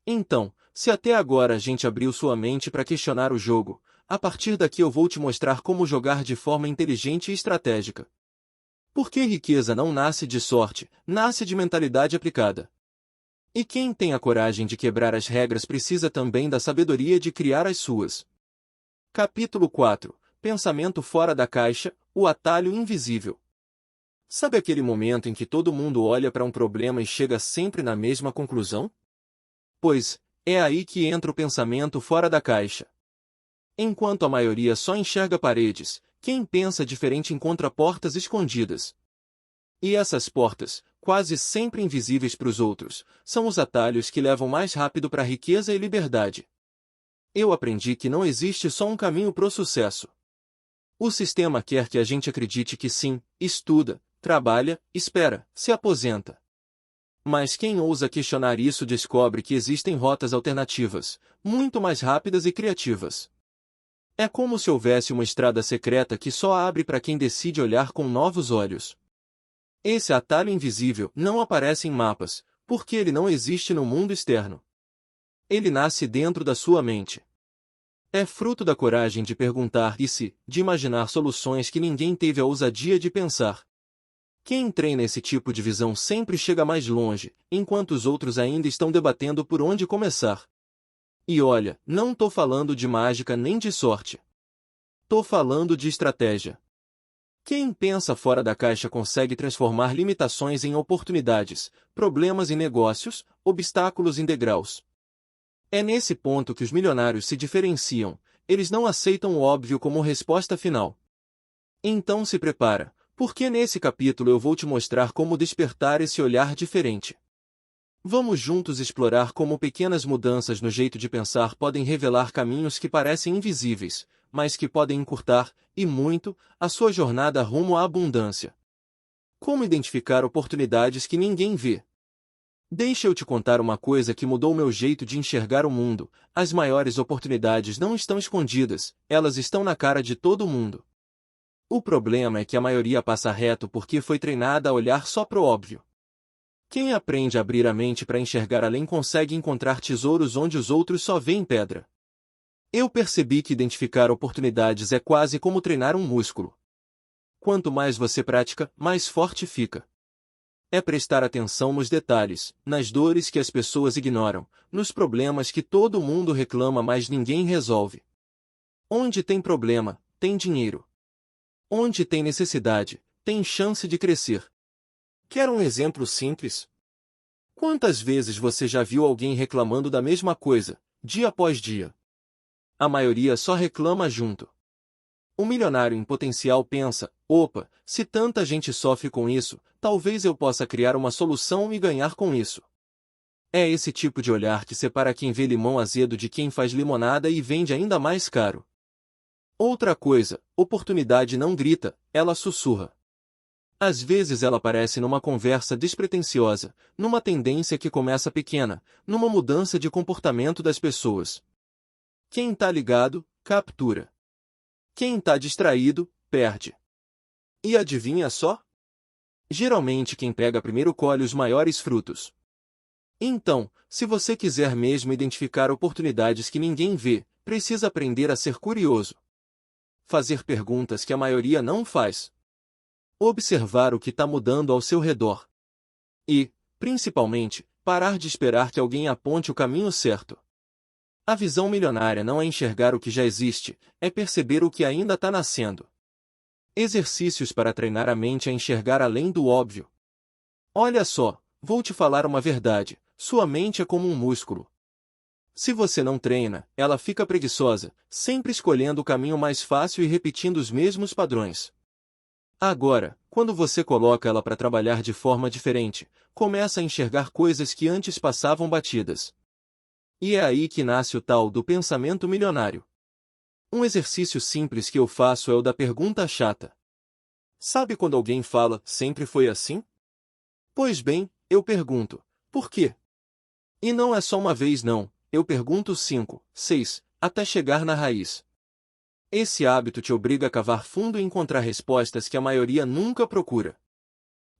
Então, se até agora a gente abriu sua mente para questionar o jogo, a partir daqui eu vou te mostrar como jogar de forma inteligente e estratégica. Porque riqueza não nasce de sorte, nasce de mentalidade aplicada. E quem tem a coragem de quebrar as regras precisa também da sabedoria de criar as suas. Capítulo 4. Pensamento fora da caixa, o atalho invisível. Sabe aquele momento em que todo mundo olha para um problema e chega sempre na mesma conclusão? Pois, é aí que entra o pensamento fora da caixa. Enquanto a maioria só enxerga paredes, quem pensa diferente encontra portas escondidas. E essas portas, quase sempre invisíveis para os outros, são os atalhos que levam mais rápido para a riqueza e liberdade. Eu aprendi que não existe só um caminho para o sucesso. O sistema quer que a gente acredite que sim, estuda, trabalha, espera, se aposenta. Mas quem ousa questionar isso descobre que existem rotas alternativas, muito mais rápidas e criativas. É como se houvesse uma estrada secreta que só abre para quem decide olhar com novos olhos. Esse atalho invisível não aparece em mapas, porque ele não existe no mundo externo. Ele nasce dentro da sua mente. É fruto da coragem de perguntar e de imaginar soluções que ninguém teve a ousadia de pensar. Quem treina esse tipo de visão sempre chega mais longe, enquanto os outros ainda estão debatendo por onde começar. E olha, não tô falando de mágica nem de sorte. Tô falando de estratégia. Quem pensa fora da caixa consegue transformar limitações em oportunidades, problemas em negócios, obstáculos em degraus. É nesse ponto que os milionários se diferenciam, eles não aceitam o óbvio como resposta final. Então se prepara, porque nesse capítulo eu vou te mostrar como despertar esse olhar diferente. Vamos juntos explorar como pequenas mudanças no jeito de pensar podem revelar caminhos que parecem invisíveis, mas que podem encurtar, e muito, a sua jornada rumo à abundância. Como identificar oportunidades que ninguém vê? Deixa eu te contar uma coisa que mudou meu jeito de enxergar o mundo. As maiores oportunidades não estão escondidas, elas estão na cara de todo mundo. O problema é que a maioria passa reto porque foi treinada a olhar só pro óbvio. Quem aprende a abrir a mente para enxergar além consegue encontrar tesouros onde os outros só veem pedra. Eu percebi que identificar oportunidades é quase como treinar um músculo. Quanto mais você pratica, mais forte fica. É prestar atenção nos detalhes, nas dores que as pessoas ignoram, nos problemas que todo mundo reclama mas ninguém resolve. Onde tem problema, tem dinheiro. Onde tem necessidade, tem chance de crescer. Quer um exemplo simples? Quantas vezes você já viu alguém reclamando da mesma coisa, dia após dia? A maioria só reclama junto. O milionário em potencial pensa, opa, se tanta gente sofre com isso, talvez eu possa criar uma solução e ganhar com isso. É esse tipo de olhar que separa quem vê limão azedo de quem faz limonada e vende ainda mais caro. Outra coisa, oportunidade não grita, ela sussurra. Às vezes ela aparece numa conversa despretensiosa, numa tendência que começa pequena, numa mudança de comportamento das pessoas. Quem tá ligado, captura. Quem tá distraído, perde. E adivinha só? Geralmente quem pega primeiro colhe os maiores frutos. Então, se você quiser mesmo identificar oportunidades que ninguém vê, precisa aprender a ser curioso. Fazer perguntas que a maioria não faz. Observar o que está mudando ao seu redor. E, principalmente, parar de esperar que alguém aponte o caminho certo. A visão milionária não é enxergar o que já existe, é perceber o que ainda está nascendo. Exercícios para treinar a mente a enxergar além do óbvio. Olha só, vou te falar uma verdade, sua mente é como um músculo. Se você não treina, ela fica preguiçosa, sempre escolhendo o caminho mais fácil e repetindo os mesmos padrões. Agora, quando você coloca ela para trabalhar de forma diferente, começa a enxergar coisas que antes passavam batidas. E é aí que nasce o tal do pensamento milionário. Um exercício simples que eu faço é o da pergunta chata. Sabe quando alguém fala, sempre foi assim? Pois bem, eu pergunto, por quê? E não é só uma vez não, eu pergunto 5, 6, até chegar na raiz. Esse hábito te obriga a cavar fundo e encontrar respostas que a maioria nunca procura.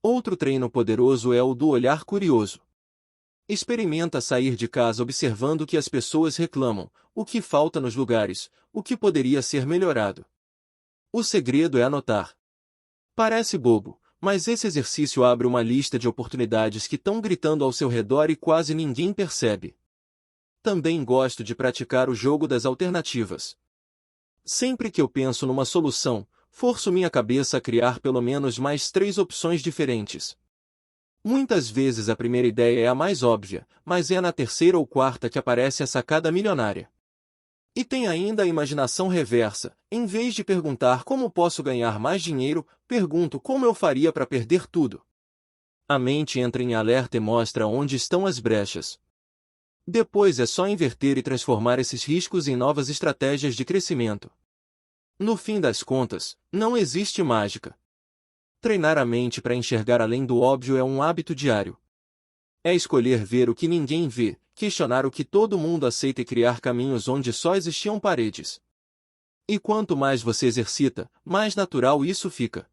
Outro treino poderoso é o do olhar curioso. Experimenta sair de casa observando o que as pessoas reclamam, o que falta nos lugares, o que poderia ser melhorado. O segredo é anotar. Parece bobo, mas esse exercício abre uma lista de oportunidades que estão gritando ao seu redor e quase ninguém percebe. Também gosto de praticar o jogo das alternativas. Sempre que eu penso numa solução, forço minha cabeça a criar pelo menos mais 3 opções diferentes. Muitas vezes a primeira ideia é a mais óbvia, mas é na terceira ou quarta que aparece a sacada milionária. E tem ainda a imaginação reversa. Em vez de perguntar como posso ganhar mais dinheiro, pergunto como eu faria para perder tudo. A mente entra em alerta e mostra onde estão as brechas. Depois é só inverter e transformar esses riscos em novas estratégias de crescimento. No fim das contas, não existe mágica. Treinar a mente para enxergar além do óbvio é um hábito diário. É escolher ver o que ninguém vê, questionar o que todo mundo aceita e criar caminhos onde só existiam paredes. E quanto mais você exercita, mais natural isso fica.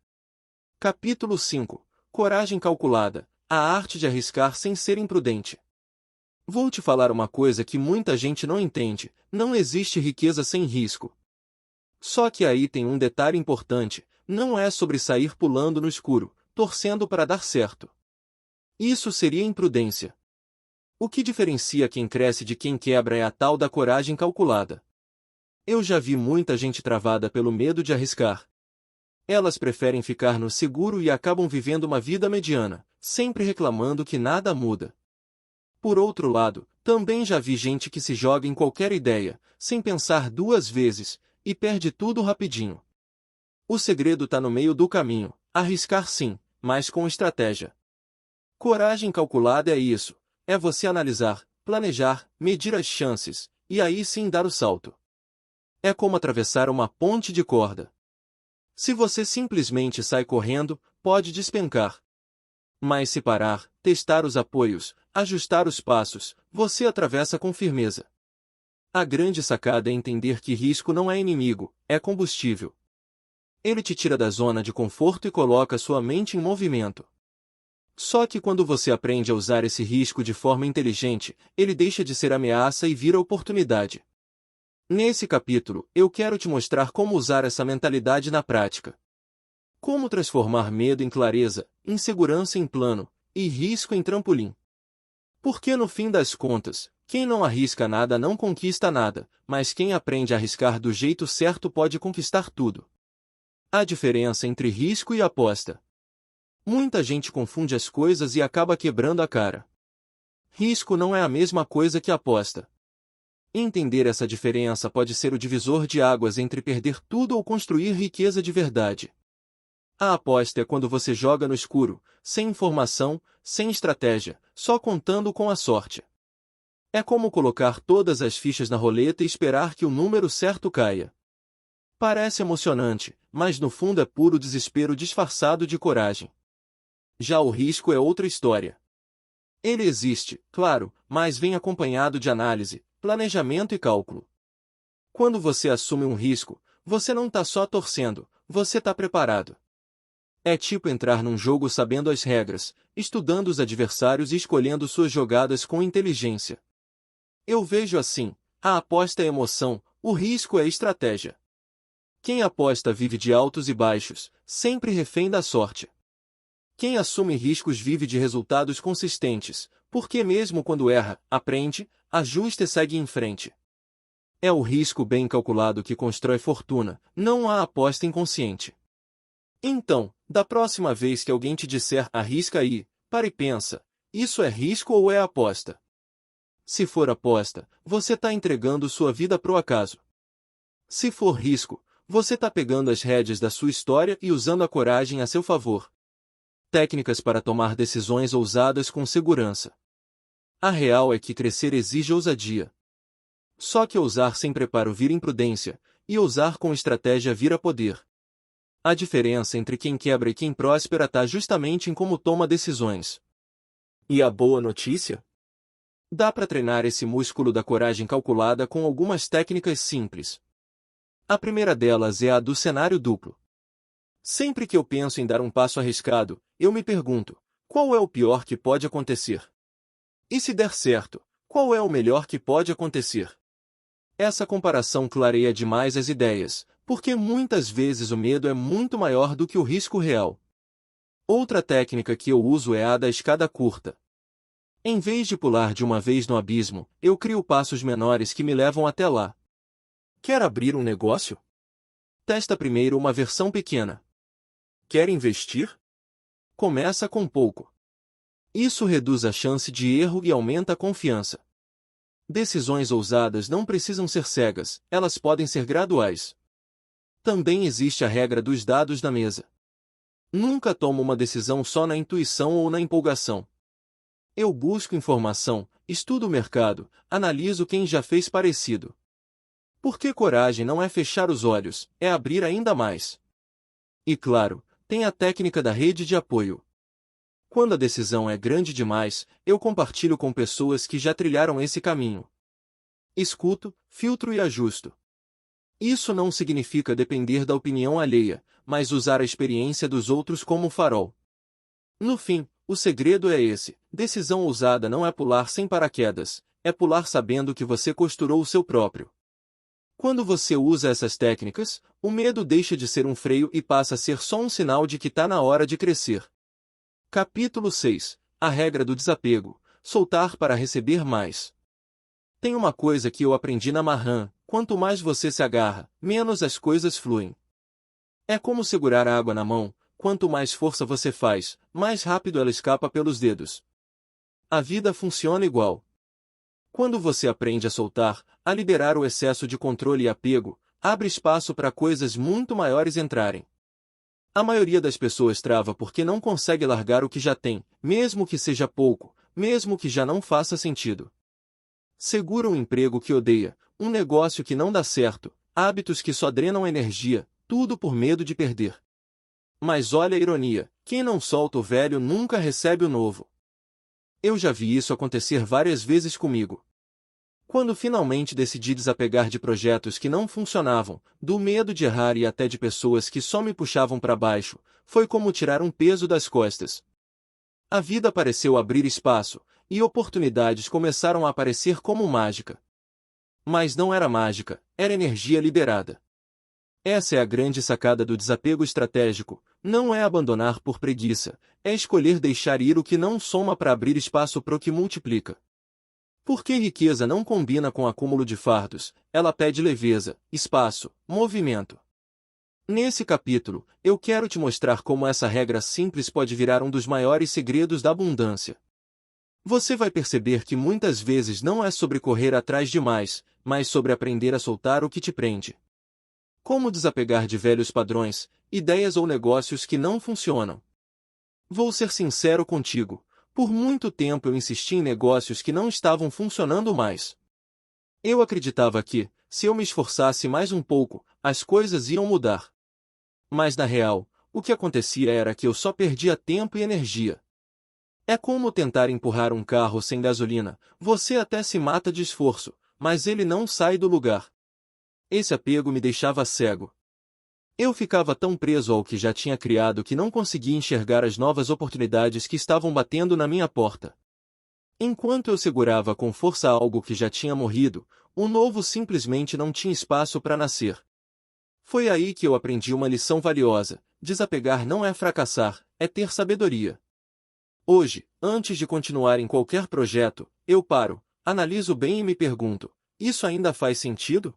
Capítulo 5. Coragem calculada. A arte de arriscar sem ser imprudente. Vou te falar uma coisa que muita gente não entende: não existe riqueza sem risco. Só que aí tem um detalhe importante: não é sobre sair pulando no escuro, torcendo para dar certo. Isso seria imprudência. O que diferencia quem cresce de quem quebra é a tal da coragem calculada. Eu já vi muita gente travada pelo medo de arriscar. Elas preferem ficar no seguro e acabam vivendo uma vida mediana, sempre reclamando que nada muda. Por outro lado, também já vi gente que se joga em qualquer ideia, sem pensar 2 vezes, e perde tudo rapidinho. O segredo está no meio do caminho: arriscar sim, mas com estratégia. Coragem calculada é isso: é você analisar, planejar, medir as chances, e aí sim dar o salto. É como atravessar uma ponte de corda. Se você simplesmente sai correndo, pode despencar. Mas se parar, testar os apoios, ajustar os passos, você atravessa com firmeza. A grande sacada é entender que risco não é inimigo, é combustível. Ele te tira da zona de conforto e coloca sua mente em movimento. Só que quando você aprende a usar esse risco de forma inteligente, ele deixa de ser ameaça e vira oportunidade. Nesse capítulo, eu quero te mostrar como usar essa mentalidade na prática. Como transformar medo em clareza, insegurança em plano, e risco em trampolim. Porque no fim das contas, quem não arrisca nada não conquista nada, mas quem aprende a arriscar do jeito certo pode conquistar tudo. A diferença entre risco e aposta. Muita gente confunde as coisas e acaba quebrando a cara. Risco não é a mesma coisa que aposta. Entender essa diferença pode ser o divisor de águas entre perder tudo ou construir riqueza de verdade. A aposta é quando você joga no escuro, sem informação, sem estratégia, só contando com a sorte. É como colocar todas as fichas na roleta e esperar que o número certo caia. Parece emocionante, mas no fundo é puro desespero disfarçado de coragem. Já o risco é outra história. Ele existe, claro, mas vem acompanhado de análise, planejamento e cálculo. Quando você assume um risco, você não está só torcendo, você está preparado. É tipo entrar num jogo sabendo as regras, estudando os adversários e escolhendo suas jogadas com inteligência. Eu vejo assim: a aposta é emoção, o risco é estratégia. Quem aposta vive de altos e baixos, sempre refém da sorte. Quem assume riscos vive de resultados consistentes, porque mesmo quando erra, aprende, ajusta e segue em frente. É o risco bem calculado que constrói fortuna, não a aposta inconsciente. Então, da próxima vez que alguém te disser arrisca aí, para e pensa: isso é risco ou é aposta? Se for aposta, você está entregando sua vida pro acaso. Se for risco, você está pegando as rédeas da sua história e usando a coragem a seu favor. Técnicas para tomar decisões ousadas com segurança. A real é que crescer exige ousadia. Só que ousar sem preparo vira imprudência, e ousar com estratégia vira poder. A diferença entre quem quebra e quem próspera está justamente em como toma decisões. E a boa notícia? Dá para treinar esse músculo da coragem calculada com algumas técnicas simples. A primeira delas é a do cenário duplo. Sempre que eu penso em dar um passo arriscado, eu me pergunto, qual é o pior que pode acontecer? E se der certo, qual é o melhor que pode acontecer? Essa comparação clareia demais as ideias, porque muitas vezes o medo é muito maior do que o risco real. Outra técnica que eu uso é a da escada curta. Em vez de pular de uma vez no abismo, eu crio passos menores que me levam até lá. Quer abrir um negócio? Testa primeiro uma versão pequena. Quer investir? Começa com pouco. Isso reduz a chance de erro e aumenta a confiança. Decisões ousadas não precisam ser cegas, elas podem ser graduais. Também existe a regra dos dados da mesa. Nunca tomo uma decisão só na intuição ou na empolgação. Eu busco informação, estudo o mercado, analiso quem já fez parecido. Porque coragem não é fechar os olhos, é abrir ainda mais. E claro, tem a técnica da rede de apoio. Quando a decisão é grande demais, eu compartilho com pessoas que já trilharam esse caminho. Escuto, filtro e ajusto. Isso não significa depender da opinião alheia, mas usar a experiência dos outros como farol. No fim, o segredo é esse: decisão ousada não é pular sem paraquedas, é pular sabendo que você costurou o seu próprio. Quando você usa essas técnicas, o medo deixa de ser um freio e passa a ser só um sinal de que está na hora de crescer. Capítulo 6. A regra do desapego. Soltar para receber mais. Tem uma coisa que eu aprendi na Mahan: quanto mais você se agarra, menos as coisas fluem. É como segurar a água na mão: quanto mais força você faz, mais rápido ela escapa pelos dedos. A vida funciona igual. Quando você aprende a soltar, a liberar o excesso de controle e apego, abre espaço para coisas muito maiores entrarem. A maioria das pessoas trava porque não consegue largar o que já tem, mesmo que seja pouco, mesmo que já não faça sentido. Segura um emprego que odeia, um negócio que não dá certo, hábitos que só drenam energia, tudo por medo de perder. Mas olha a ironia: quem não solta o velho nunca recebe o novo. Eu já vi isso acontecer várias vezes comigo. Quando finalmente decidi desapegar de projetos que não funcionavam, do medo de errar e até de pessoas que só me puxavam para baixo, foi como tirar um peso das costas. A vida pareceu abrir espaço, e oportunidades começaram a aparecer como mágica. Mas não era mágica, era energia liberada. Essa é a grande sacada do desapego estratégico: não é abandonar por preguiça, é escolher deixar ir o que não soma para abrir espaço para o que multiplica. Porque riqueza não combina com acúmulo de fardos, ela pede leveza, espaço, movimento. Nesse capítulo, eu quero te mostrar como essa regra simples pode virar um dos maiores segredos da abundância. Você vai perceber que muitas vezes não é sobre correr atrás demais, mas sobre aprender a soltar o que te prende. Como desapegar de velhos padrões, ideias ou negócios que não funcionam. Vou ser sincero contigo: por muito tempo eu insisti em negócios que não estavam funcionando mais. Eu acreditava que, se eu me esforçasse mais um pouco, as coisas iam mudar. Mas na real, o que acontecia era que eu só perdia tempo e energia. É como tentar empurrar um carro sem gasolina: você até se mata de esforço, mas ele não sai do lugar. Esse apego me deixava cego. Eu ficava tão preso ao que já tinha criado que não conseguia enxergar as novas oportunidades que estavam batendo na minha porta. Enquanto eu segurava com força algo que já tinha morrido, o novo simplesmente não tinha espaço para nascer. Foi aí que eu aprendi uma lição valiosa: desapegar não é fracassar, é ter sabedoria. Hoje, antes de continuar em qualquer projeto, eu paro, analiso bem e me pergunto: isso ainda faz sentido?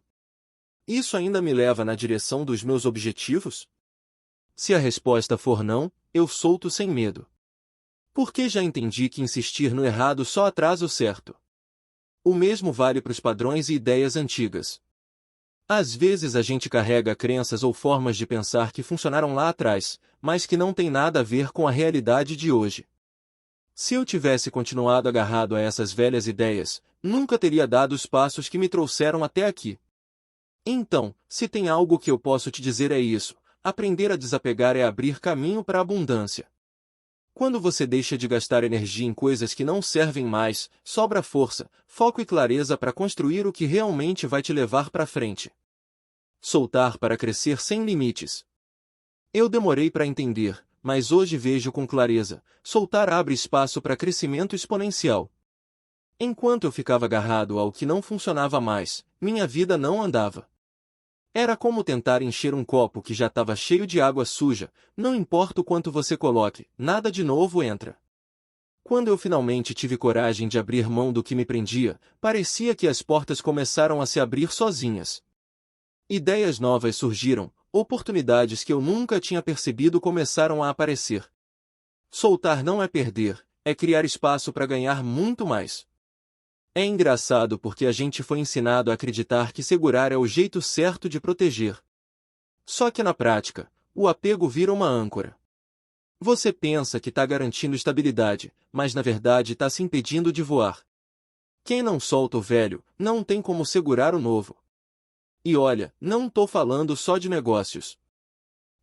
Isso ainda me leva na direção dos meus objetivos? Se a resposta for não, eu solto sem medo. Porque já entendi que insistir no errado só atrasa o certo. O mesmo vale para os padrões e ideias antigas. Às vezes a gente carrega crenças ou formas de pensar que funcionaram lá atrás, mas que não têm nada a ver com a realidade de hoje. Se eu tivesse continuado agarrado a essas velhas ideias, nunca teria dado os passos que me trouxeram até aqui. Então, se tem algo que eu posso te dizer é isso: aprender a desapegar é abrir caminho para a abundância. Quando você deixa de gastar energia em coisas que não servem mais, sobra força, foco e clareza para construir o que realmente vai te levar para frente. Soltar para crescer sem limites. Eu demorei para entender, mas hoje vejo com clareza: soltar abre espaço para crescimento exponencial. Enquanto eu ficava agarrado ao que não funcionava mais, minha vida não andava. Era como tentar encher um copo que já estava cheio de água suja, não importa o quanto você coloque, nada de novo entra. Quando eu finalmente tive coragem de abrir mão do que me prendia, parecia que as portas começaram a se abrir sozinhas. Ideias novas surgiram, oportunidades que eu nunca tinha percebido começaram a aparecer. Soltar não é perder, é criar espaço para ganhar muito mais. É engraçado porque a gente foi ensinado a acreditar que segurar é o jeito certo de proteger. Só que na prática, o apego vira uma âncora. Você pensa que está garantindo estabilidade, mas na verdade está se impedindo de voar. Quem não solta o velho, não tem como segurar o novo. E olha, não estou falando só de negócios.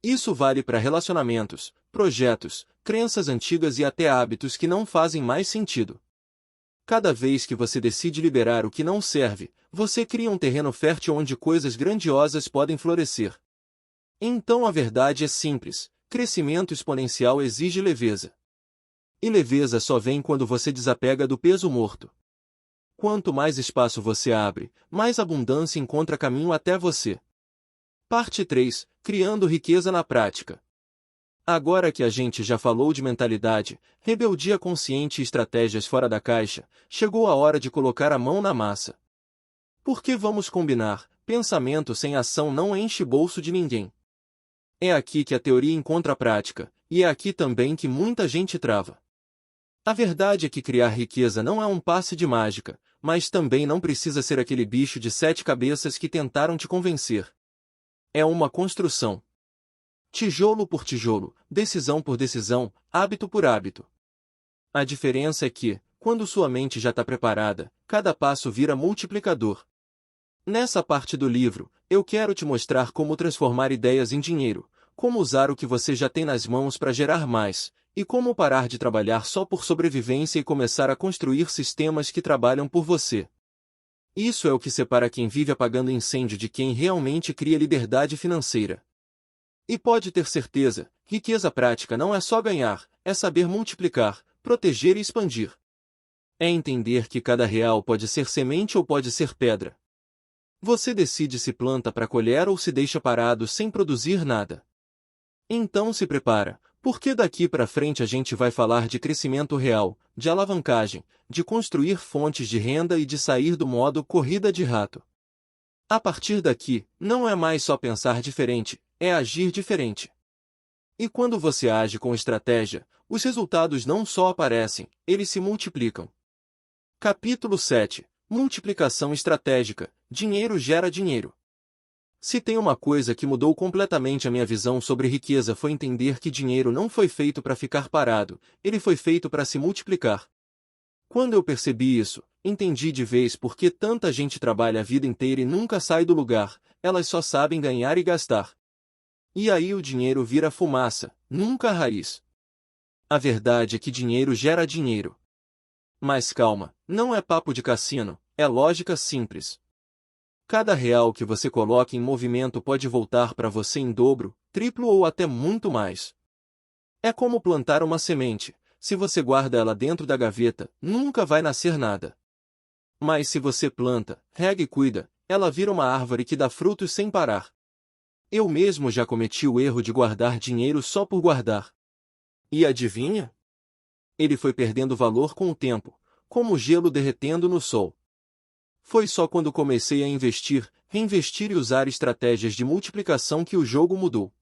Isso vale para relacionamentos, projetos, crenças antigas e até hábitos que não fazem mais sentido. Cada vez que você decide liberar o que não serve, você cria um terreno fértil onde coisas grandiosas podem florescer. Então a verdade é simples: crescimento exponencial exige leveza. E leveza só vem quando você desapega do peso morto. Quanto mais espaço você abre, mais abundância encontra caminho até você. Parte 3: Criando riqueza na prática. Agora que a gente já falou de mentalidade, rebeldia consciente e estratégias fora da caixa, chegou a hora de colocar a mão na massa. Porque vamos combinar, pensamento sem ação não enche bolso de ninguém. É aqui que a teoria encontra a prática, e é aqui também que muita gente trava. A verdade é que criar riqueza não é um passe de mágica, mas também não precisa ser aquele bicho de 7 cabeças que tentaram te convencer. É uma construção. Tijolo por tijolo, decisão por decisão, hábito por hábito. A diferença é que, quando sua mente já está preparada, cada passo vira multiplicador. Nessa parte do livro, eu quero te mostrar como transformar ideias em dinheiro, como usar o que você já tem nas mãos para gerar mais, e como parar de trabalhar só por sobrevivência e começar a construir sistemas que trabalham por você. Isso é o que separa quem vive apagando incêndio de quem realmente cria liberdade financeira. E pode ter certeza, riqueza prática não é só ganhar, é saber multiplicar, proteger e expandir. É entender que cada real pode ser semente ou pode ser pedra. Você decide se planta para colher ou se deixa parado sem produzir nada. Então se prepara, porque daqui para frente a gente vai falar de crescimento real, de alavancagem, de construir fontes de renda e de sair do modo corrida de rato. A partir daqui, não é mais só pensar diferente, é agir diferente. E quando você age com estratégia, os resultados não só aparecem, eles se multiplicam. Capítulo 7: Multiplicação estratégica. Dinheiro gera dinheiro. Se tem uma coisa que mudou completamente a minha visão sobre riqueza foi entender que dinheiro não foi feito para ficar parado, ele foi feito para se multiplicar. Quando eu percebi isso, entendi de vez por que tanta gente trabalha a vida inteira e nunca sai do lugar, elas só sabem ganhar e gastar. E aí o dinheiro vira fumaça, nunca raiz. A verdade é que dinheiro gera dinheiro. Mas calma, não é papo de cassino, é lógica simples. Cada real que você coloca em movimento pode voltar para você em dobro, triplo ou até muito mais. É como plantar uma semente: se você guarda ela dentro da gaveta, nunca vai nascer nada. Mas se você planta, rega e cuida, ela vira uma árvore que dá frutos sem parar. Eu mesmo já cometi o erro de guardar dinheiro só por guardar. E adivinha? Ele foi perdendo valor com o tempo, como o gelo derretendo no sol. Foi só quando comecei a investir, reinvestir e usar estratégias de multiplicação que o jogo mudou.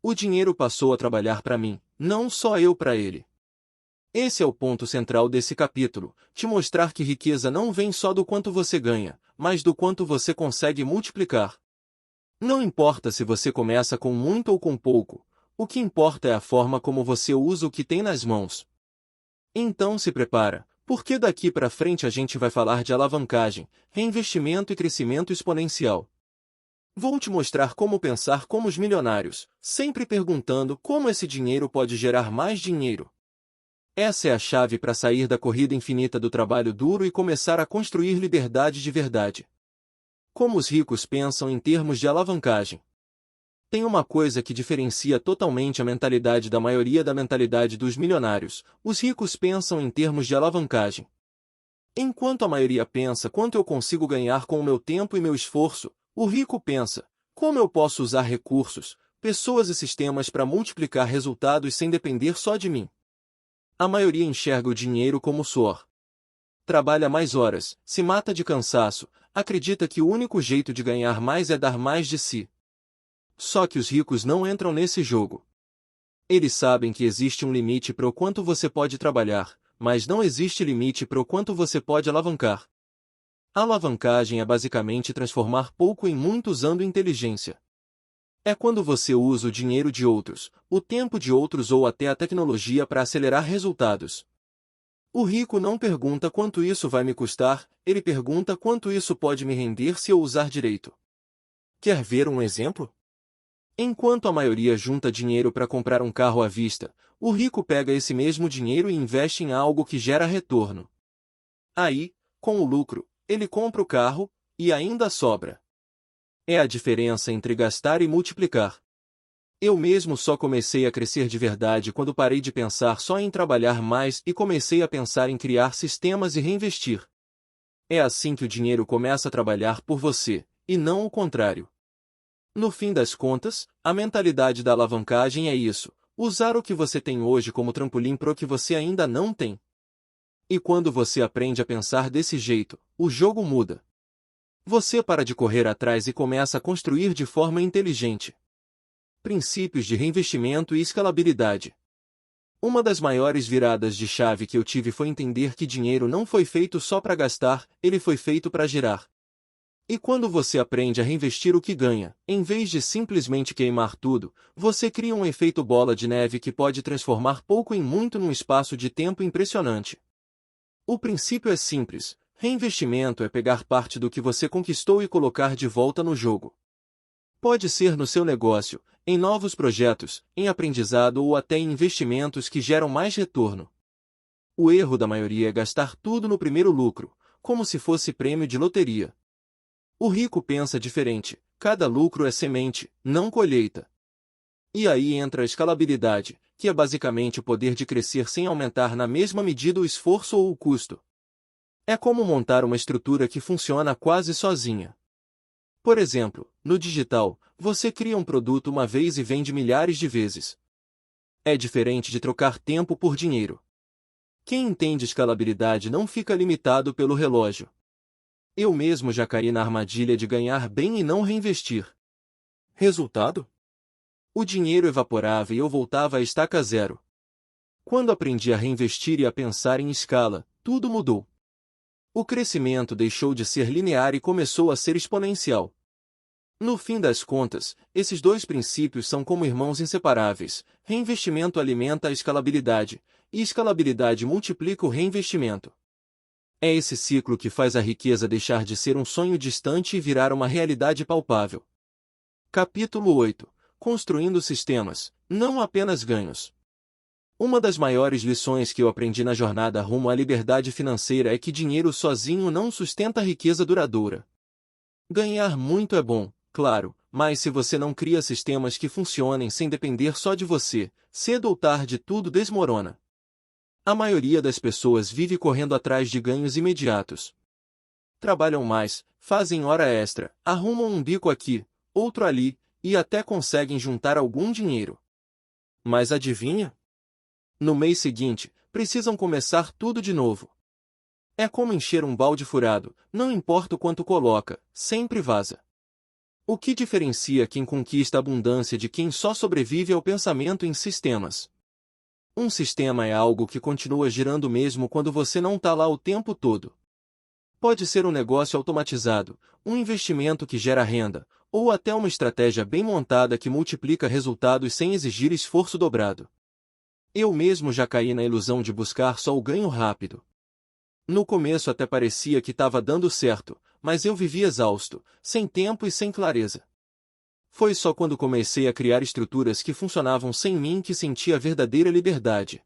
O dinheiro passou a trabalhar para mim, não só eu para ele. Esse é o ponto central desse capítulo: te mostrar que riqueza não vem só do quanto você ganha, mas do quanto você consegue multiplicar. Não importa se você começa com muito ou com pouco, o que importa é a forma como você usa o que tem nas mãos. Então se prepara, porque daqui para frente a gente vai falar de alavancagem, reinvestimento e crescimento exponencial. Vou te mostrar como pensar como os milionários, sempre perguntando como esse dinheiro pode gerar mais dinheiro. Essa é a chave para sair da corrida infinita do trabalho duro e começar a construir liberdade de verdade. Como os ricos pensam em termos de alavancagem? Tem uma coisa que diferencia totalmente a mentalidade da maioria da mentalidade dos milionários: os ricos pensam em termos de alavancagem. Enquanto a maioria pensa quanto eu consigo ganhar com o meu tempo e meu esforço, o rico pensa como eu posso usar recursos, pessoas e sistemas para multiplicar resultados sem depender só de mim. A maioria enxerga o dinheiro como suor. Trabalha mais horas, se mata de cansaço, acredita que o único jeito de ganhar mais é dar mais de si. Só que os ricos não entram nesse jogo. Eles sabem que existe um limite para o quanto você pode trabalhar, mas não existe limite para o quanto você pode alavancar. A alavancagem é basicamente transformar pouco em muito usando inteligência. É quando você usa o dinheiro de outros, o tempo de outros ou até a tecnologia para acelerar resultados. O rico não pergunta quanto isso vai me custar, ele pergunta quanto isso pode me render se eu usar direito. Quer ver um exemplo? Enquanto a maioria junta dinheiro para comprar um carro à vista, o rico pega esse mesmo dinheiro e investe em algo que gera retorno. Aí, com o lucro, ele compra o carro, e ainda sobra. É a diferença entre gastar e multiplicar. Eu mesmo só comecei a crescer de verdade quando parei de pensar só em trabalhar mais e comecei a pensar em criar sistemas e reinvestir. É assim que o dinheiro começa a trabalhar por você, e não o contrário. No fim das contas, a mentalidade da alavancagem é isso: usar o que você tem hoje como trampolim para o que você ainda não tem. E quando você aprende a pensar desse jeito, o jogo muda. Você para de correr atrás e começa a construir de forma inteligente. Princípios de reinvestimento e escalabilidade. Uma das maiores viradas de chave que eu tive foi entender que dinheiro não foi feito só para gastar, ele foi feito para girar. E quando você aprende a reinvestir o que ganha, em vez de simplesmente queimar tudo, você cria um efeito bola de neve que pode transformar pouco em muito num espaço de tempo impressionante. O princípio é simples: reinvestimento é pegar parte do que você conquistou e colocar de volta no jogo. Pode ser no seu negócio, em novos projetos, em aprendizado ou até em investimentos que geram mais retorno. O erro da maioria é gastar tudo no primeiro lucro, como se fosse prêmio de loteria. O rico pensa diferente: cada lucro é semente, não colheita. E aí entra a escalabilidade, que é basicamente o poder de crescer sem aumentar na mesma medida o esforço ou o custo. É como montar uma estrutura que funciona quase sozinha. Por exemplo, no digital, você cria um produto uma vez e vende milhares de vezes. É diferente de trocar tempo por dinheiro. Quem entende escalabilidade não fica limitado pelo relógio. Eu mesmo já caí na armadilha de ganhar bem e não reinvestir. Resultado? O dinheiro evaporava e eu voltava à estaca zero. Quando aprendi a reinvestir e a pensar em escala, tudo mudou. O crescimento deixou de ser linear e começou a ser exponencial. No fim das contas, esses dois princípios são como irmãos inseparáveis: reinvestimento alimenta a escalabilidade, e escalabilidade multiplica o reinvestimento. É esse ciclo que faz a riqueza deixar de ser um sonho distante e virar uma realidade palpável. Capítulo 8. Construindo sistemas, não apenas ganhos. Uma das maiores lições que eu aprendi na jornada rumo à liberdade financeira é que dinheiro sozinho não sustenta riqueza duradoura. Ganhar muito é bom, claro, mas se você não cria sistemas que funcionem sem depender só de você, cedo ou tarde tudo desmorona. A maioria das pessoas vive correndo atrás de ganhos imediatos. Trabalham mais, fazem hora extra, arrumam um bico aqui, outro ali, e até conseguem juntar algum dinheiro. Mas adivinha? No mês seguinte, precisam começar tudo de novo. É como encher um balde furado: não importa o quanto coloca, sempre vaza. O que diferencia quem conquista a abundância de quem só sobrevive é o pensamento em sistemas. Um sistema é algo que continua girando mesmo quando você não está lá o tempo todo. Pode ser um negócio automatizado, um investimento que gera renda, ou até uma estratégia bem montada que multiplica resultados sem exigir esforço dobrado. Eu mesmo já caí na ilusão de buscar só o ganho rápido. No começo até parecia que estava dando certo, mas eu vivia exausto, sem tempo e sem clareza. Foi só quando comecei a criar estruturas que funcionavam sem mim que senti a verdadeira liberdade.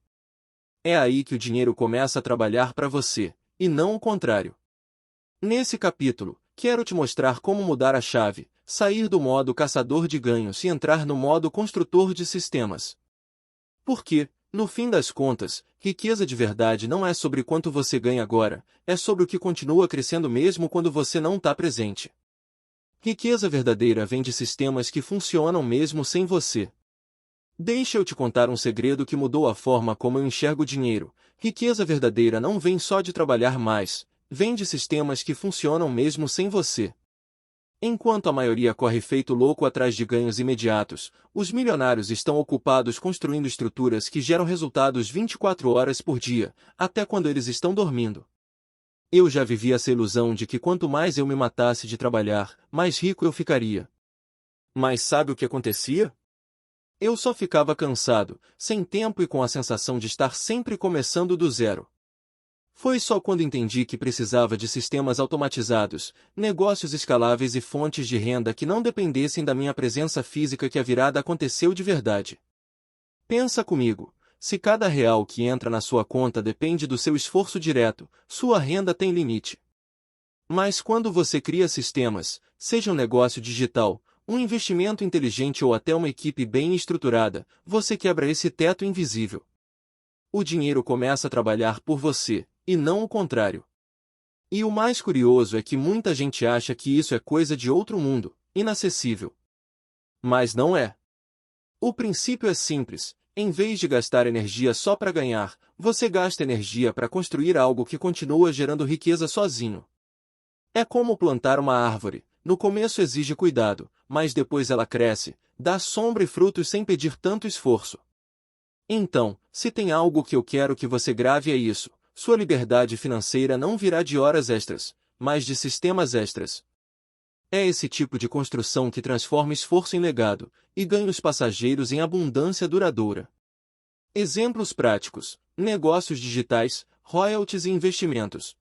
É aí que o dinheiro começa a trabalhar para você, e não o contrário. Nesse capítulo, quero te mostrar como mudar a chave, sair do modo caçador de ganhos e entrar no modo construtor de sistemas. Porque, no fim das contas, riqueza de verdade não é sobre quanto você ganha agora, é sobre o que continua crescendo mesmo quando você não está presente. Riqueza verdadeira vem de sistemas que funcionam mesmo sem você. Deixa eu te contar um segredo que mudou a forma como eu enxergo o dinheiro. Riqueza verdadeira não vem só de trabalhar mais, vem de sistemas que funcionam mesmo sem você. Enquanto a maioria corre feito louco atrás de ganhos imediatos, os milionários estão ocupados construindo estruturas que geram resultados 24 horas por dia, até quando eles estão dormindo. Eu já vivi essa ilusão de que quanto mais eu me matasse de trabalhar, mais rico eu ficaria. Mas sabe o que acontecia? Eu só ficava cansado, sem tempo e com a sensação de estar sempre começando do zero. Foi só quando entendi que precisava de sistemas automatizados, negócios escaláveis e fontes de renda que não dependessem da minha presença física que a virada aconteceu de verdade. Pensa comigo, se cada real que entra na sua conta depende do seu esforço direto, sua renda tem limite. Mas quando você cria sistemas, seja um negócio digital, um investimento inteligente ou até uma equipe bem estruturada, você quebra esse teto invisível. O dinheiro começa a trabalhar por você, e não o contrário. E o mais curioso é que muita gente acha que isso é coisa de outro mundo, inacessível. Mas não é. O princípio é simples, em vez de gastar energia só para ganhar, você gasta energia para construir algo que continua gerando riqueza sozinho. É como plantar uma árvore, no começo exige cuidado, mas depois ela cresce, dá sombra e frutos sem pedir tanto esforço. Então, se tem algo que eu quero que você grave é isso. Sua liberdade financeira não virá de horas extras, mas de sistemas extras. É esse tipo de construção que transforma esforço em legado, e ganhos passageiros em abundância duradoura. Exemplos práticos: negócios digitais, royalties e investimentos.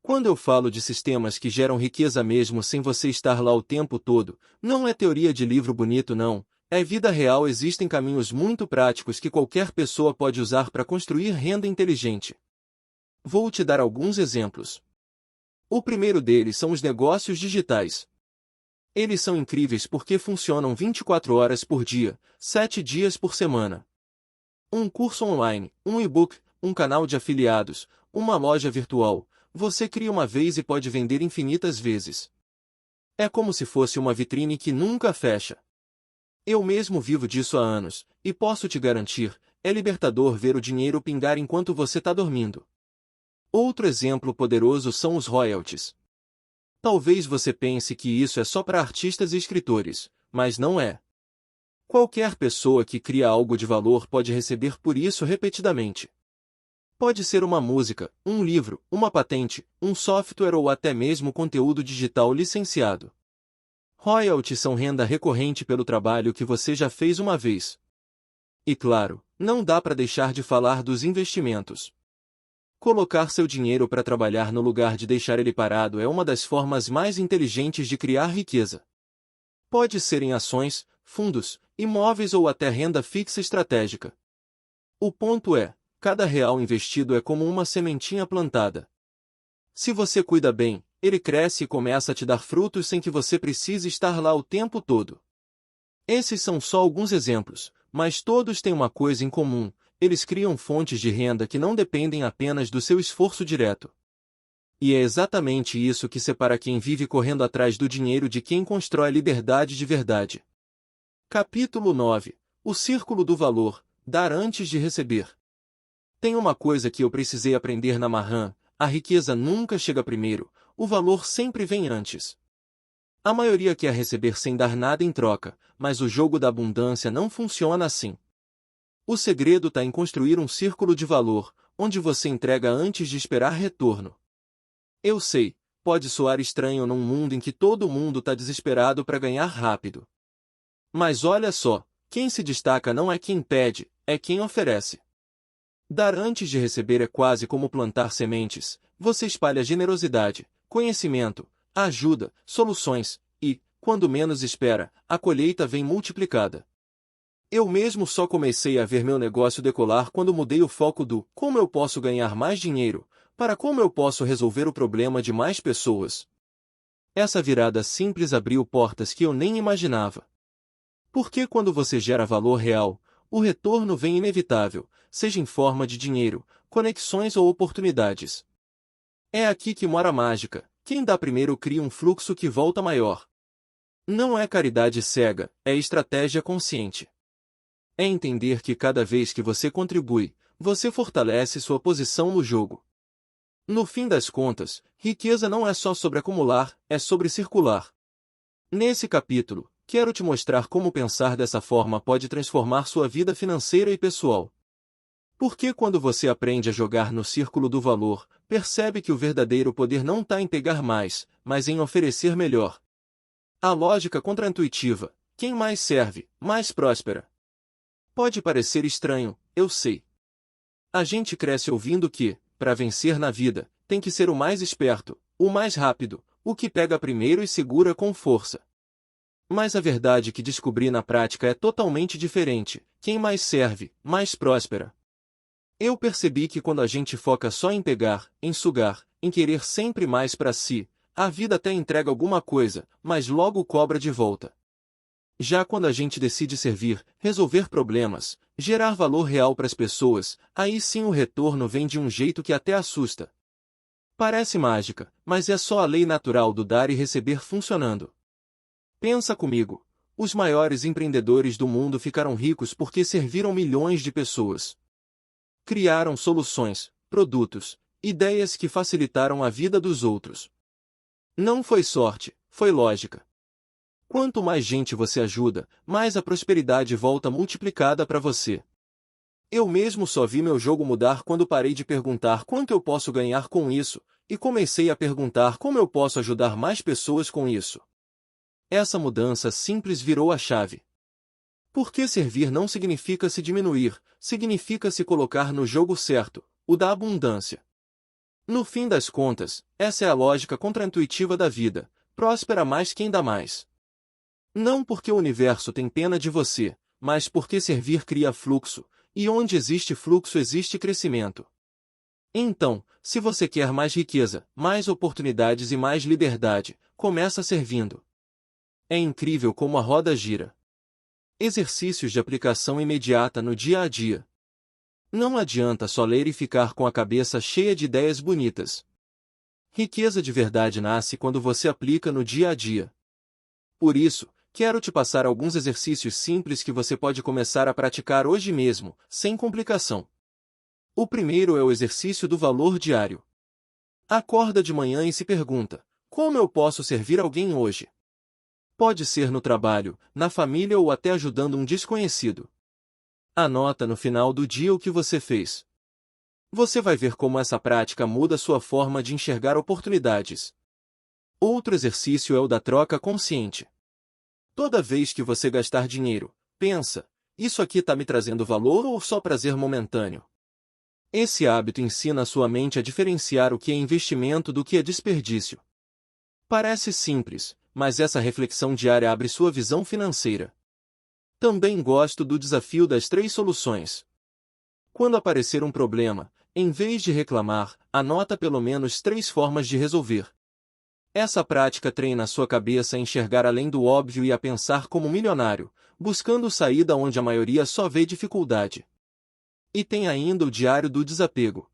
Quando eu falo de sistemas que geram riqueza mesmo sem você estar lá o tempo todo, não é teoria de livro bonito não, é vida real. Existem caminhos muito práticos que qualquer pessoa pode usar para construir renda inteligente. Vou te dar alguns exemplos. O primeiro deles são os negócios digitais. Eles são incríveis porque funcionam 24 horas por dia, 7 dias por semana. Um curso online, um e-book, um canal de afiliados, uma loja virtual, você cria uma vez e pode vender infinitas vezes. É como se fosse uma vitrine que nunca fecha. Eu mesmo vivo disso há anos, e posso te garantir, é libertador ver o dinheiro pingar enquanto você está dormindo. Outro exemplo poderoso são os royalties. Talvez você pense que isso é só para artistas e escritores, mas não é. Qualquer pessoa que cria algo de valor pode receber por isso repetidamente. Pode ser uma música, um livro, uma patente, um software ou até mesmo conteúdo digital licenciado. Royalties são renda recorrente pelo trabalho que você já fez uma vez. E claro, não dá para deixar de falar dos investimentos. Colocar seu dinheiro para trabalhar no lugar de deixar ele parado é uma das formas mais inteligentes de criar riqueza. Pode ser em ações, fundos, imóveis ou até renda fixa estratégica. O ponto é, cada real investido é como uma sementinha plantada. Se você cuida bem, ele cresce e começa a te dar frutos sem que você precise estar lá o tempo todo. Esses são só alguns exemplos, mas todos têm uma coisa em comum: eles criam fontes de renda que não dependem apenas do seu esforço direto. E é exatamente isso que separa quem vive correndo atrás do dinheiro de quem constrói liberdade de verdade. Capítulo 9. O Círculo do Valor. Dar antes de receber. Tem uma coisa que eu precisei aprender na Mahan: a riqueza nunca chega primeiro, o valor sempre vem antes. A maioria quer receber sem dar nada em troca, mas o jogo da abundância não funciona assim. O segredo está em construir um círculo de valor, onde você entrega antes de esperar retorno. Eu sei, pode soar estranho num mundo em que todo mundo está desesperado para ganhar rápido. Mas olha só, quem se destaca não é quem pede, é quem oferece. Dar antes de receber é quase como plantar sementes. Você espalha generosidade, conhecimento, ajuda, soluções, e, quando menos espera, a colheita vem multiplicada. Eu mesmo só comecei a ver meu negócio decolar quando mudei o foco do como eu posso ganhar mais dinheiro para como eu posso resolver o problema de mais pessoas. Essa virada simples abriu portas que eu nem imaginava. Porque quando você gera valor real, o retorno vem inevitável, seja em forma de dinheiro, conexões ou oportunidades. É aqui que mora a mágica. Quem dá primeiro cria um fluxo que volta maior. Não é caridade cega, é estratégia consciente. É entender que cada vez que você contribui, você fortalece sua posição no jogo. No fim das contas, riqueza não é só sobre acumular, é sobre circular. Nesse capítulo, quero te mostrar como pensar dessa forma pode transformar sua vida financeira e pessoal. Porque quando você aprende a jogar no círculo do valor, percebe que o verdadeiro poder não está em pegar mais, mas em oferecer melhor. A lógica contraintuitiva: quem mais serve, mais próspera. Pode parecer estranho, eu sei. A gente cresce ouvindo que, para vencer na vida, tem que ser o mais esperto, o mais rápido, o que pega primeiro e segura com força. Mas a verdade que descobri na prática é totalmente diferente. Quem mais serve, mais próspera. Eu percebi que quando a gente foca só em pegar, em sugar, em querer sempre mais para si, a vida até entrega alguma coisa, mas logo cobra de volta. Já quando a gente decide servir, resolver problemas, gerar valor real para as pessoas, aí sim o retorno vem de um jeito que até assusta. Parece mágica, mas é só a lei natural do dar e receber funcionando. Pensa comigo. Os maiores empreendedores do mundo ficaram ricos porque serviram milhões de pessoas. Criaram soluções, produtos, ideias que facilitaram a vida dos outros. Não foi sorte, foi lógica. Quanto mais gente você ajuda, mais a prosperidade volta multiplicada para você. Eu mesmo só vi meu jogo mudar quando parei de perguntar quanto eu posso ganhar com isso, e comecei a perguntar como eu posso ajudar mais pessoas com isso. Essa mudança simples virou a chave. Porque servir não significa se diminuir, significa se colocar no jogo certo, o da abundância. No fim das contas, essa é a lógica contraintuitiva da vida: próspera mais quem dá mais. Não porque o universo tem pena de você, mas porque servir cria fluxo, e onde existe fluxo existe crescimento. Então, se você quer mais riqueza, mais oportunidades e mais liberdade, começa servindo. É incrível como a roda gira. Exercícios de aplicação imediata no dia a dia. Não adianta só ler e ficar com a cabeça cheia de ideias bonitas. Riqueza de verdade nasce quando você aplica no dia a dia. Por isso, quero te passar alguns exercícios simples que você pode começar a praticar hoje mesmo, sem complicação. O primeiro é o exercício do valor diário. Acorda de manhã e se pergunta: como eu posso servir alguém hoje? Pode ser no trabalho, na família ou até ajudando um desconhecido. Anota no final do dia o que você fez. Você vai ver como essa prática muda sua forma de enxergar oportunidades. Outro exercício é o da troca consciente. Toda vez que você gastar dinheiro, pensa: isso aqui está me trazendo valor ou só prazer momentâneo? Esse hábito ensina a sua mente a diferenciar o que é investimento do que é desperdício. Parece simples, mas essa reflexão diária abre sua visão financeira. Também gosto do desafio das 3 soluções. Quando aparecer um problema, em vez de reclamar, anota pelo menos 3 formas de resolver. Essa prática treina a sua cabeça a enxergar além do óbvio e a pensar como milionário, buscando saída onde a maioria só vê dificuldade. E tem ainda o diário do desapego.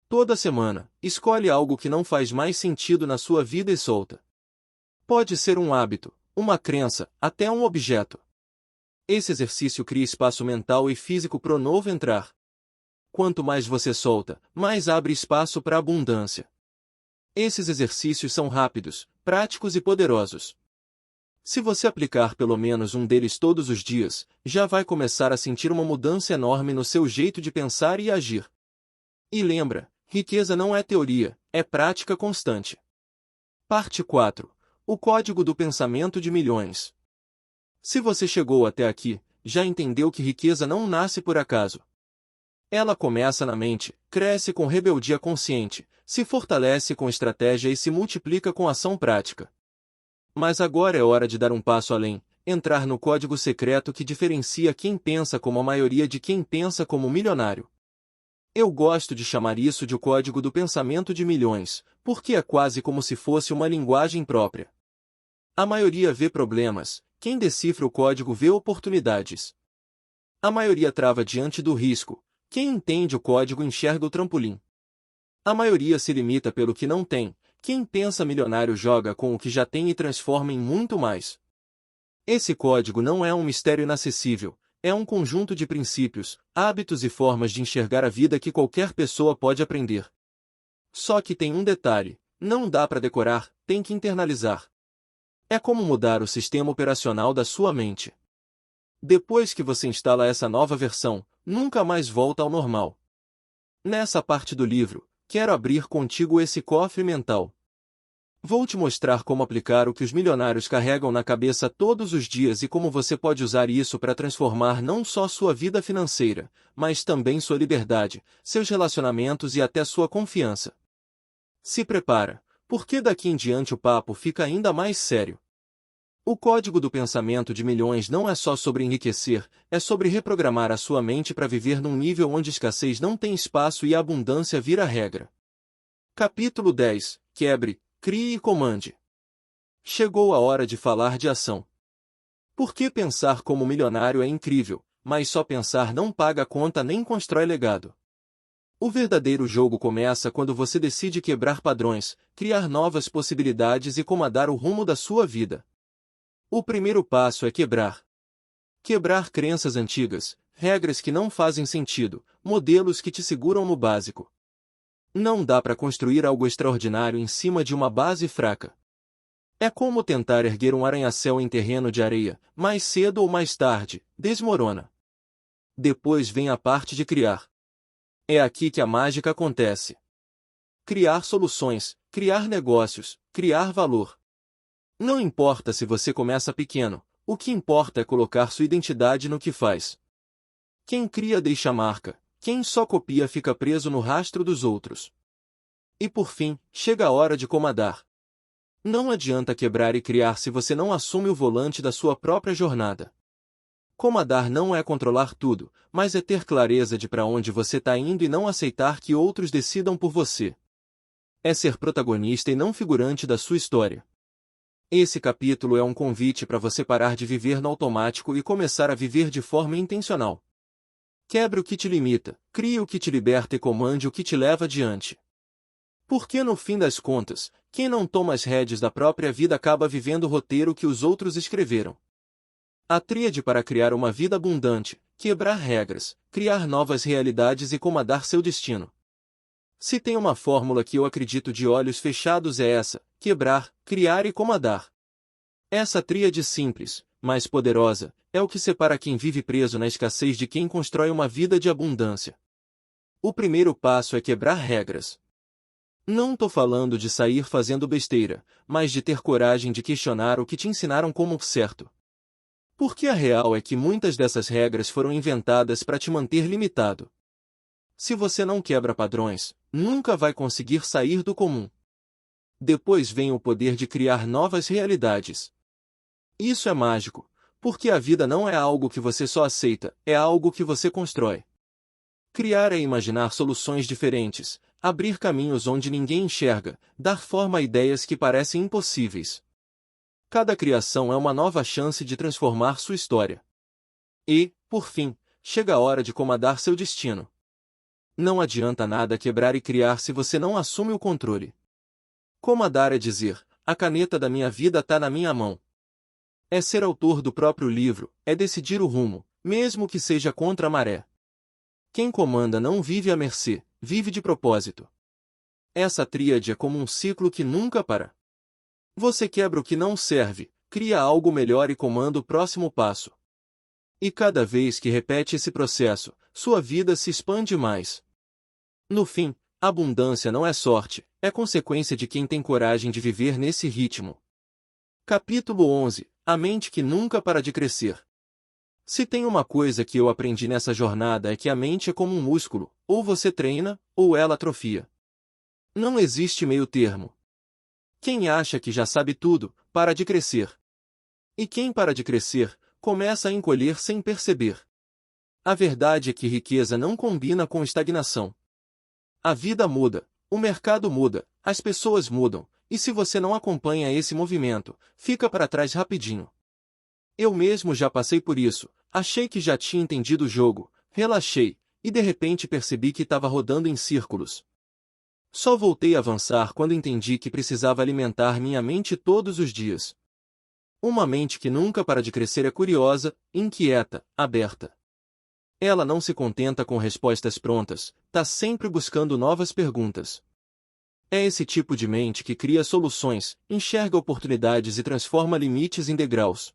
Toda semana, escolhe algo que não faz mais sentido na sua vida e solta. Pode ser um hábito, uma crença, até um objeto. Esse exercício cria espaço mental e físico para o novo entrar. Quanto mais você solta, mais abre espaço para a abundância. Esses exercícios são rápidos, práticos e poderosos. Se você aplicar pelo menos um deles todos os dias, já vai começar a sentir uma mudança enorme no seu jeito de pensar e agir. E lembra, riqueza não é teoria, É prática constante. Parte 4. O Código do Pensamento de Milhões. Se você chegou até aqui, já entendeu que riqueza não nasce por acaso. Ela começa na mente, cresce com rebeldia consciente, se fortalece com estratégia e se multiplica com ação prática. Mas agora é hora de dar um passo além, entrar no código secreto que diferencia quem pensa como a maioria de quem pensa como milionário. Eu gosto de chamar isso de o Código do Pensamento de Milhões, porque é quase como se fosse uma linguagem própria. A maioria vê problemas, quem decifra o código vê oportunidades. A maioria trava diante do risco, quem entende o código enxerga o trampolim. A maioria se limita pelo que não tem, quem pensa milionário joga com o que já tem e transforma em muito mais. Esse código não é um mistério inacessível, é um conjunto de princípios, hábitos e formas de enxergar a vida que qualquer pessoa pode aprender. Só que tem um detalhe, não dá para decorar, tem que internalizar. É como mudar o sistema operacional da sua mente. Depois que você instala essa nova versão, nunca mais volta ao normal. Nessa parte do livro, quero abrir contigo esse cofre mental. Vou te mostrar como aplicar o que os milionários carregam na cabeça todos os dias e como você pode usar isso para transformar não só sua vida financeira, mas também sua liberdade, seus relacionamentos e até sua confiança. Se prepara, porque daqui em diante o papo fica ainda mais sério. O Código do Pensamento de Milhões não é só sobre enriquecer, é sobre reprogramar a sua mente para viver num nível onde escassez não tem espaço e a abundância vira regra. Capítulo 10. Quebre, crie e comande. Chegou a hora de falar de ação. Porque pensar como milionário é incrível, mas só pensar não paga a conta nem constrói legado. O verdadeiro jogo começa quando você decide quebrar padrões, criar novas possibilidades e comandar o rumo da sua vida. O primeiro passo é quebrar. Quebrar crenças antigas, regras que não fazem sentido, modelos que te seguram no básico. Não dá para construir algo extraordinário em cima de uma base fraca. É como tentar erguer um arranha-céu em terreno de areia, mais cedo ou mais tarde, desmorona. Depois vem a parte de criar. É aqui que a mágica acontece. Criar soluções, criar negócios, criar valor. Não importa se você começa pequeno, o que importa é colocar sua identidade no que faz. Quem cria deixa marca, quem só copia fica preso no rastro dos outros. E por fim, chega a hora de comandar. Não adianta quebrar e criar se você não assume o volante da sua própria jornada. Comandar não é controlar tudo, mas é ter clareza de para onde você está indo e não aceitar que outros decidam por você. É ser protagonista e não figurante da sua história. Esse capítulo é um convite para você parar de viver no automático e começar a viver de forma intencional. Quebre o que te limita, crie o que te liberta e comande o que te leva adiante. Porque no fim das contas, quem não toma as rédeas da própria vida acaba vivendo o roteiro que os outros escreveram. A tríade para criar uma vida abundante, quebrar regras, criar novas realidades e comandar seu destino. Se tem uma fórmula que eu acredito de olhos fechados é essa: quebrar, criar e comandar. Essa tríade simples, mas poderosa, é o que separa quem vive preso na escassez de quem constrói uma vida de abundância. O primeiro passo é quebrar regras. Não tô falando de sair fazendo besteira, mas de ter coragem de questionar o que te ensinaram como certo. Porque a real é que muitas dessas regras foram inventadas para te manter limitado. Se você não quebra padrões, nunca vai conseguir sair do comum. Depois vem o poder de criar novas realidades. Isso é mágico, porque a vida não é algo que você só aceita, é algo que você constrói. Criar é imaginar soluções diferentes, abrir caminhos onde ninguém enxerga, dar forma a ideias que parecem impossíveis. Cada criação é uma nova chance de transformar sua história. E, por fim, chega a hora de comandar seu destino. Não adianta nada quebrar e criar se você não assume o controle. Comandar é dizer: a caneta da minha vida está na minha mão. É ser autor do próprio livro, é decidir o rumo, mesmo que seja contra a maré. Quem comanda não vive à mercê, vive de propósito. Essa tríade é como um ciclo que nunca para. Você quebra o que não serve, cria algo melhor e comanda o próximo passo. E cada vez que repete esse processo, sua vida se expande mais. No fim, abundância não é sorte, é consequência de quem tem coragem de viver nesse ritmo. Capítulo 11. A mente que nunca para de crescer. Se tem uma coisa que eu aprendi nessa jornada é que a mente é como um músculo, ou você treina, ou ela atrofia. Não existe meio termo. Quem acha que já sabe tudo, para de crescer. E quem para de crescer, começa a encolher sem perceber. A verdade é que riqueza não combina com estagnação. A vida muda, o mercado muda, as pessoas mudam, e se você não acompanha esse movimento, fica para trás rapidinho. Eu mesmo já passei por isso, achei que já tinha entendido o jogo, relaxei, e de repente percebi que estava rodando em círculos. Só voltei a avançar quando entendi que precisava alimentar minha mente todos os dias. Uma mente que nunca para de crescer é curiosa, inquieta, aberta. Ela não se contenta com respostas prontas, está sempre buscando novas perguntas. É esse tipo de mente que cria soluções, enxerga oportunidades e transforma limites em degraus.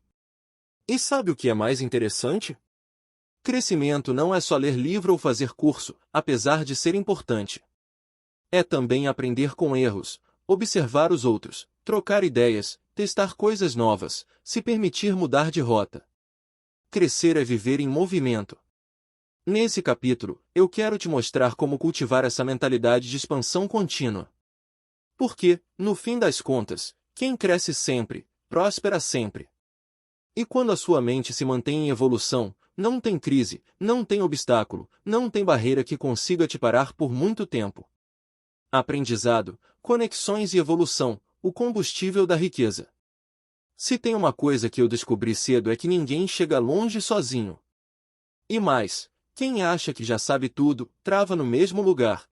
E sabe o que é mais interessante? Crescimento não é só ler livro ou fazer curso, apesar de ser importante. É também aprender com erros, observar os outros, trocar ideias, testar coisas novas, se permitir mudar de rota. Crescer é viver em movimento. Nesse capítulo, eu quero te mostrar como cultivar essa mentalidade de expansão contínua. Porque, no fim das contas, quem cresce sempre, próspera sempre. E quando a sua mente se mantém em evolução, não tem crise, não tem obstáculo, não tem barreira que consiga te parar por muito tempo. Aprendizado, conexões e evolução, o combustível da riqueza. Se tem uma coisa que eu descobri cedo é que ninguém chega longe sozinho. E mais, quem acha que já sabe tudo, trava no mesmo lugar.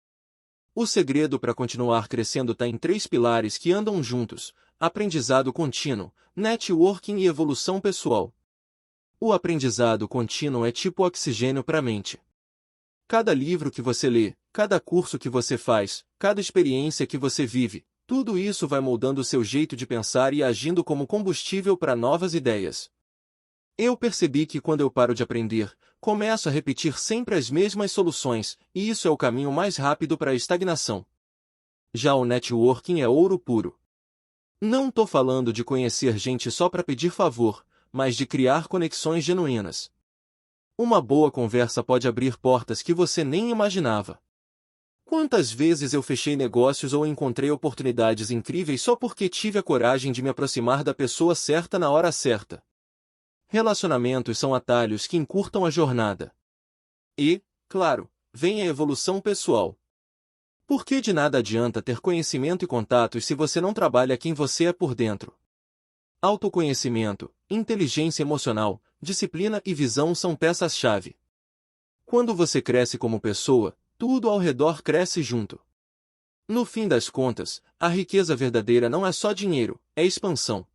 O segredo para continuar crescendo está em 3 pilares que andam juntos: aprendizado contínuo, networking e evolução pessoal. O aprendizado contínuo é tipo oxigênio para a mente. Cada livro que você lê, cada curso que você faz, cada experiência que você vive, tudo isso vai moldando o seu jeito de pensar e agindo como combustível para novas ideias. Eu percebi que quando eu paro de aprender, começo a repetir sempre as mesmas soluções, e isso é o caminho mais rápido para a estagnação. Já o networking é ouro puro. Não tô falando de conhecer gente só para pedir favor, mas de criar conexões genuínas. Uma boa conversa pode abrir portas que você nem imaginava. Quantas vezes eu fechei negócios ou encontrei oportunidades incríveis só porque tive a coragem de me aproximar da pessoa certa na hora certa. Relacionamentos são atalhos que encurtam a jornada. E, claro, vem a evolução pessoal. Porque de nada adianta ter conhecimento e contatos se você não trabalha quem você é por dentro. Autoconhecimento, inteligência emocional, disciplina e visão são peças-chave. Quando você cresce como pessoa, tudo ao redor cresce junto. No fim das contas, a riqueza verdadeira não é só dinheiro, é expansão.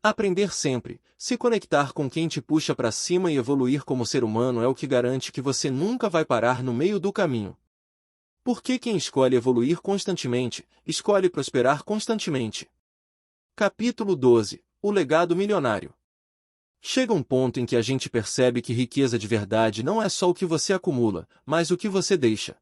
Aprender sempre, se conectar com quem te puxa para cima e evoluir como ser humano é o que garante que você nunca vai parar no meio do caminho. Porque quem escolhe evoluir constantemente, escolhe prosperar constantemente. Capítulo 12. O legado milionário. Chega um ponto em que a gente percebe que riqueza de verdade não é só o que você acumula, mas o que você deixa.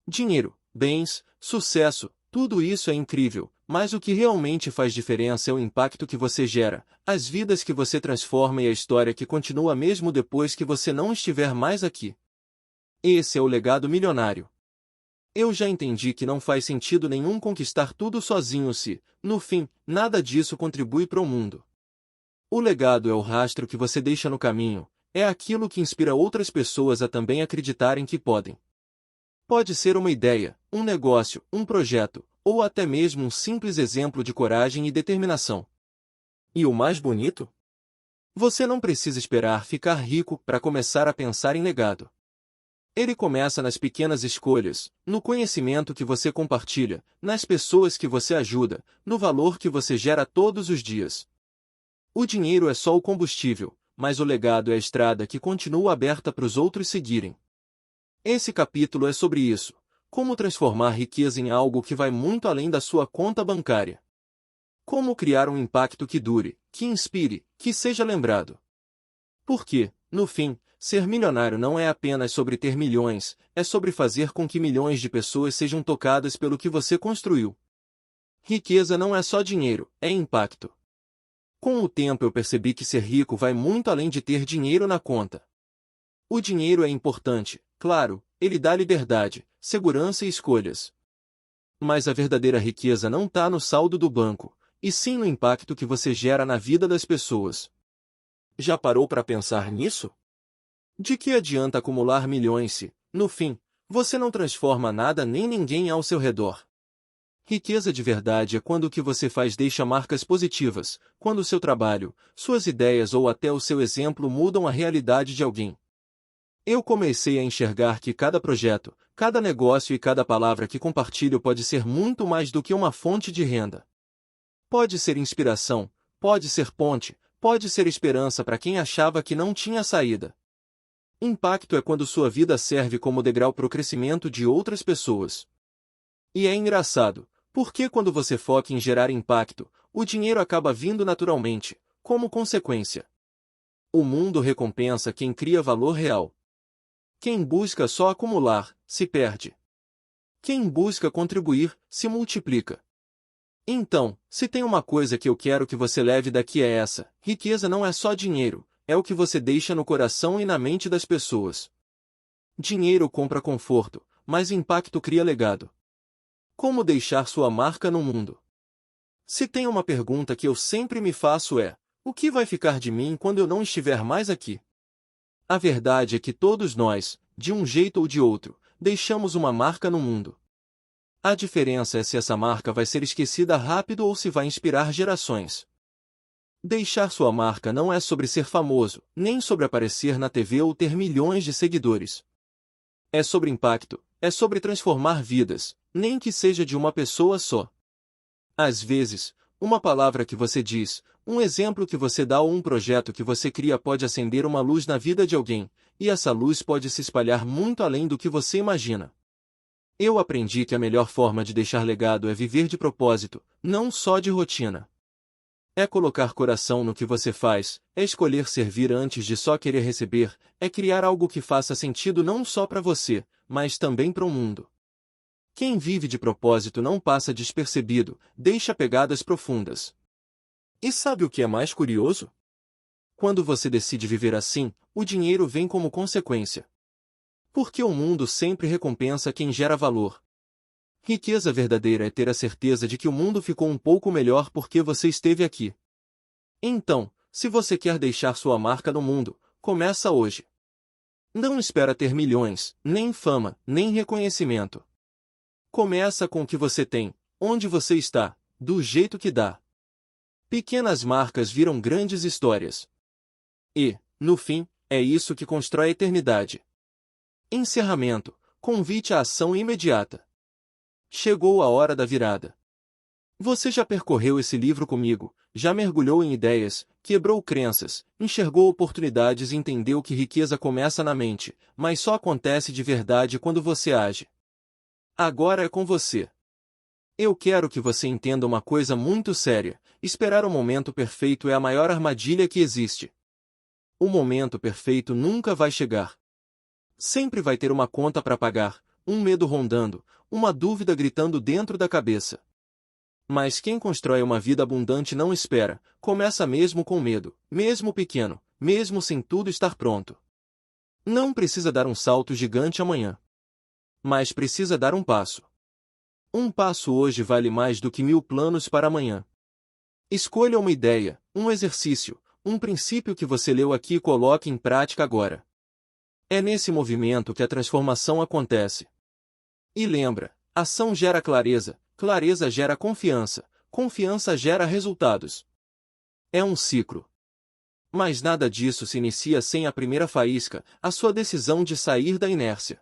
Dinheiro, bens, sucesso, tudo isso é incrível, mas o que realmente faz diferença é o impacto que você gera, as vidas que você transforma e a história que continua mesmo depois que você não estiver mais aqui. Esse é o legado milionário. Eu já entendi que não faz sentido nenhum conquistar tudo sozinho se, no fim, nada disso contribui para o mundo. O legado é o rastro que você deixa no caminho, é aquilo que inspira outras pessoas a também acreditarem que podem. Pode ser uma ideia, um negócio, um projeto, ou até mesmo um simples exemplo de coragem e determinação. E o mais bonito? Você não precisa esperar ficar rico para começar a pensar em legado. Ele começa nas pequenas escolhas, no conhecimento que você compartilha, nas pessoas que você ajuda, no valor que você gera todos os dias. O dinheiro é só o combustível, mas o legado é a estrada que continua aberta para os outros seguirem. Esse capítulo é sobre isso, como transformar riqueza em algo que vai muito além da sua conta bancária. Como criar um impacto que dure, que inspire, que seja lembrado. Porque, no fim, Ser milionário não é apenas sobre ter milhões, é sobre fazer com que milhões de pessoas sejam tocadas pelo que você construiu. Riqueza não é só dinheiro, é impacto. Com o tempo eu percebi que ser rico vai muito além de ter dinheiro na conta. O dinheiro é importante, claro, ele dá liberdade, segurança e escolhas. Mas a verdadeira riqueza não está no saldo do banco, e sim no impacto que você gera na vida das pessoas. Já parou para pensar nisso? De que adianta acumular milhões se, no fim, você não transforma nada nem ninguém ao seu redor? Riqueza de verdade é quando o que você faz deixa marcas positivas, quando o seu trabalho, suas ideias ou até o seu exemplo mudam a realidade de alguém. Eu comecei a enxergar que cada projeto, cada negócio e cada palavra que compartilho pode ser muito mais do que uma fonte de renda. Pode ser inspiração, pode ser ponte, pode ser esperança para quem achava que não tinha saída. Impacto é quando sua vida serve como degrau para o crescimento de outras pessoas. E é engraçado, porque quando você foca em gerar impacto, o dinheiro acaba vindo naturalmente, como consequência. O mundo recompensa quem cria valor real. Quem busca só acumular, se perde. Quem busca contribuir, se multiplica. Então, se tem uma coisa que eu quero que você leve daqui é essa: riqueza não é só dinheiro, é o que você deixa no coração e na mente das pessoas. Dinheiro compra conforto, mas impacto cria legado. Como deixar sua marca no mundo? Se tem uma pergunta que eu sempre me faço é: o que vai ficar de mim quando eu não estiver mais aqui? A verdade é que todos nós, de um jeito ou de outro, deixamos uma marca no mundo. A diferença é se essa marca vai ser esquecida rápido ou se vai inspirar gerações. Deixar sua marca não é sobre ser famoso, nem sobre aparecer na TV ou ter milhões de seguidores. É sobre impacto, é sobre transformar vidas, nem que seja de uma pessoa só. Às vezes, uma palavra que você diz, um exemplo que você dá ou um projeto que você cria pode acender uma luz na vida de alguém, e essa luz pode se espalhar muito além do que você imagina. Eu aprendi que a melhor forma de deixar legado é viver de propósito, não só de rotina. É colocar coração no que você faz, é escolher servir antes de só querer receber, é criar algo que faça sentido não só para você, mas também para o mundo. Quem vive de propósito não passa despercebido, deixa pegadas profundas. E sabe o que é mais curioso? Quando você decide viver assim, o dinheiro vem como consequência. Porque o mundo sempre recompensa quem gera valor. Riqueza verdadeira é ter a certeza de que o mundo ficou um pouco melhor porque você esteve aqui. Então, se você quer deixar sua marca no mundo, começa hoje. Não espera ter milhões, nem fama, nem reconhecimento. Começa com o que você tem, onde você está, do jeito que dá. Pequenas marcas viram grandes histórias. E, no fim, é isso que constrói a eternidade. Encerramento. Convite à ação imediata. Chegou a hora da virada. Você já percorreu esse livro comigo, já mergulhou em ideias, quebrou crenças, enxergou oportunidades e entendeu que riqueza começa na mente, mas só acontece de verdade quando você age. Agora é com você. Eu quero que você entenda uma coisa muito séria: esperar o momento perfeito é a maior armadilha que existe. O momento perfeito nunca vai chegar. Sempre vai ter uma conta para pagar, um medo rondando, uma dúvida gritando dentro da cabeça. Mas quem constrói uma vida abundante não espera, começa mesmo com medo, mesmo pequeno, mesmo sem tudo estar pronto. Não precisa dar um salto gigante amanhã. Mas precisa dar um passo. Um passo hoje vale mais do que 1000 planos para amanhã. Escolha uma ideia, um exercício, um princípio que você leu aqui e coloque em prática agora. É nesse movimento que a transformação acontece. E lembra, ação gera clareza, clareza gera confiança, confiança gera resultados. É um ciclo. Mas nada disso se inicia sem a primeira faísca, a sua decisão de sair da inércia.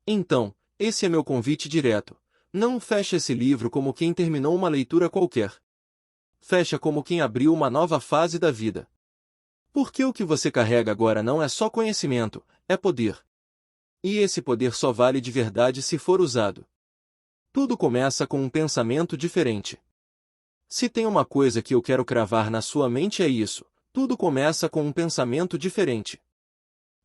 Então, esse é meu convite direto. Não feche esse livro como quem terminou uma leitura qualquer. Fecha como quem abriu uma nova fase da vida. Porque o que você carrega agora não é só conhecimento, é poder. E esse poder só vale de verdade se for usado. Tudo começa com um pensamento diferente. Se tem uma coisa que eu quero cravar na sua mente é isso: tudo começa com um pensamento diferente.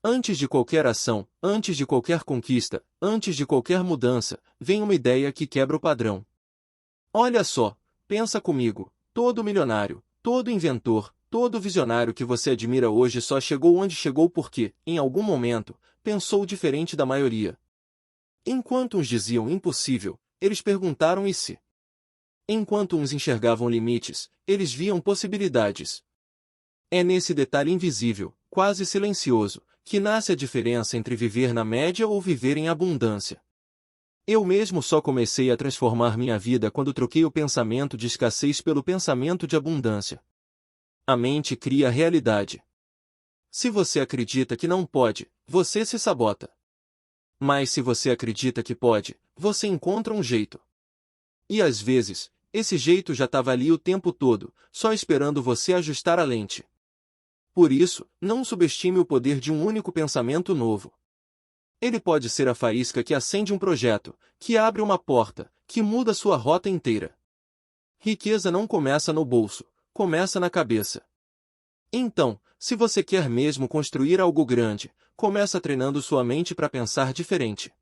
Antes de qualquer ação, antes de qualquer conquista, antes de qualquer mudança, vem uma ideia que quebra o padrão. Olha só, pensa comigo, todo milionário, todo inventor, todo visionário que você admira hoje só chegou onde chegou porque, em algum momento, pensou diferente da maioria. Enquanto uns diziam impossível, eles perguntaram e se. Enquanto uns enxergavam limites, eles viam possibilidades. É nesse detalhe invisível, quase silencioso, que nasce a diferença entre viver na média ou viver em abundância. Eu mesmo só comecei a transformar minha vida quando troquei o pensamento de escassez pelo pensamento de abundância. A mente cria a realidade. Se você acredita que não pode, você se sabota. Mas se você acredita que pode, você encontra um jeito. E às vezes, esse jeito já estava ali o tempo todo, só esperando você ajustar a lente. Por isso, não subestime o poder de um único pensamento novo. Ele pode ser a faísca que acende um projeto, que abre uma porta, que muda sua rota inteira. Riqueza não começa no bolso, começa na cabeça. Então, se você quer mesmo construir algo grande, começa treinando sua mente para pensar diferente.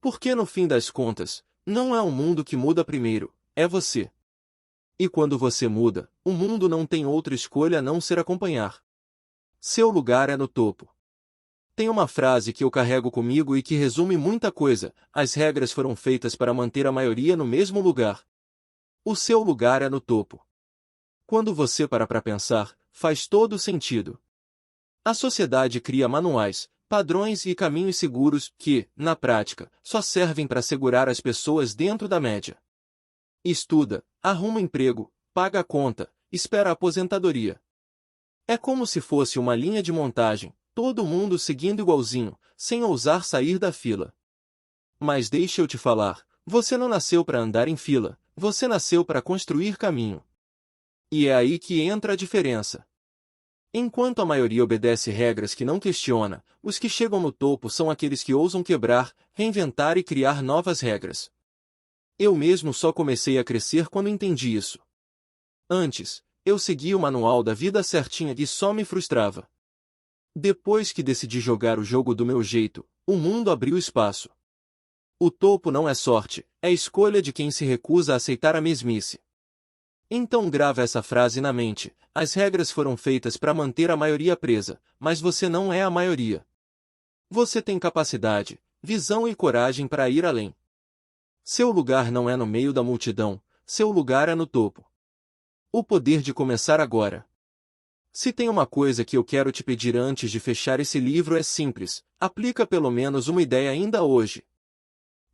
Porque no fim das contas, não é o mundo que muda primeiro, é você. E quando você muda, o mundo não tem outra escolha a não ser acompanhar. Seu lugar é no topo. Tem uma frase que eu carrego comigo e que resume muita coisa: as regras foram feitas para manter a maioria no mesmo lugar. O seu lugar é no topo. Quando você para pensar, faz todo sentido. A sociedade cria manuais, padrões e caminhos seguros que, na prática, só servem para segurar as pessoas dentro da média. Estuda, arruma emprego, paga a conta, espera a aposentadoria. É como se fosse uma linha de montagem, todo mundo seguindo igualzinho, sem ousar sair da fila. Mas deixa eu te falar, você não nasceu para andar em fila, você nasceu para construir caminho. E é aí que entra a diferença. Enquanto a maioria obedece regras que não questiona, os que chegam no topo são aqueles que ousam quebrar, reinventar e criar novas regras. Eu mesmo só comecei a crescer quando entendi isso. Antes, eu seguia o manual da vida certinha e só me frustrava. Depois que decidi jogar o jogo do meu jeito, o mundo abriu espaço. O topo não é sorte, é escolha de quem se recusa a aceitar a mesmice. Então grava essa frase na mente: as regras foram feitas para manter a maioria presa, mas você não é a maioria. Você tem capacidade, visão e coragem para ir além. Seu lugar não é no meio da multidão, seu lugar é no topo. O poder de começar agora. Se tem uma coisa que eu quero te pedir antes de fechar esse livro é simples: aplica pelo menos uma ideia ainda hoje.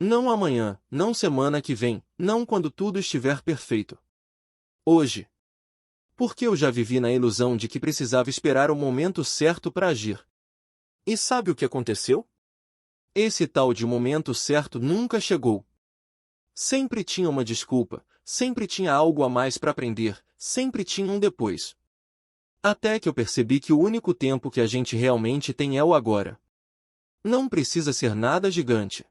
Não amanhã, não semana que vem, não quando tudo estiver perfeito. Hoje. Porque eu já vivi na ilusão de que precisava esperar o momento certo para agir. E sabe o que aconteceu? Esse tal de momento certo nunca chegou. Sempre tinha uma desculpa, sempre tinha algo a mais para aprender, sempre tinha um depois. Até que eu percebi que o único tempo que a gente realmente tem é o agora. Não precisa ser nada gigante.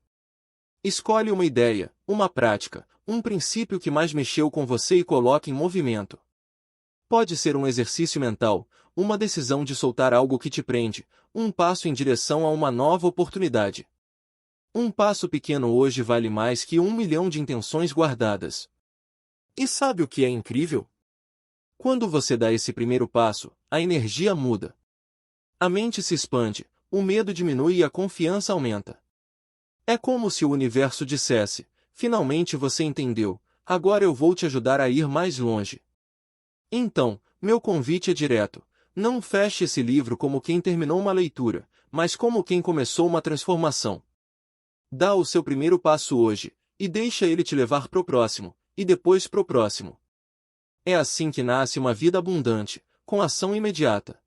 Escolhe uma ideia, uma prática, um princípio que mais mexeu com você e coloque em movimento. Pode ser um exercício mental, uma decisão de soltar algo que te prende, um passo em direção a uma nova oportunidade. Um passo pequeno hoje vale mais que 1 milhão de intenções guardadas. E sabe o que é incrível? Quando você dá esse primeiro passo, a energia muda. A mente se expande, o medo diminui e a confiança aumenta. É como se o universo dissesse: finalmente você entendeu, agora eu vou te ajudar a ir mais longe. Então, meu convite é direto: não feche esse livro como quem terminou uma leitura, mas como quem começou uma transformação. Dá o seu primeiro passo hoje, e deixa ele te levar pro próximo, e depois pro próximo. É assim que nasce uma vida abundante, com ação imediata.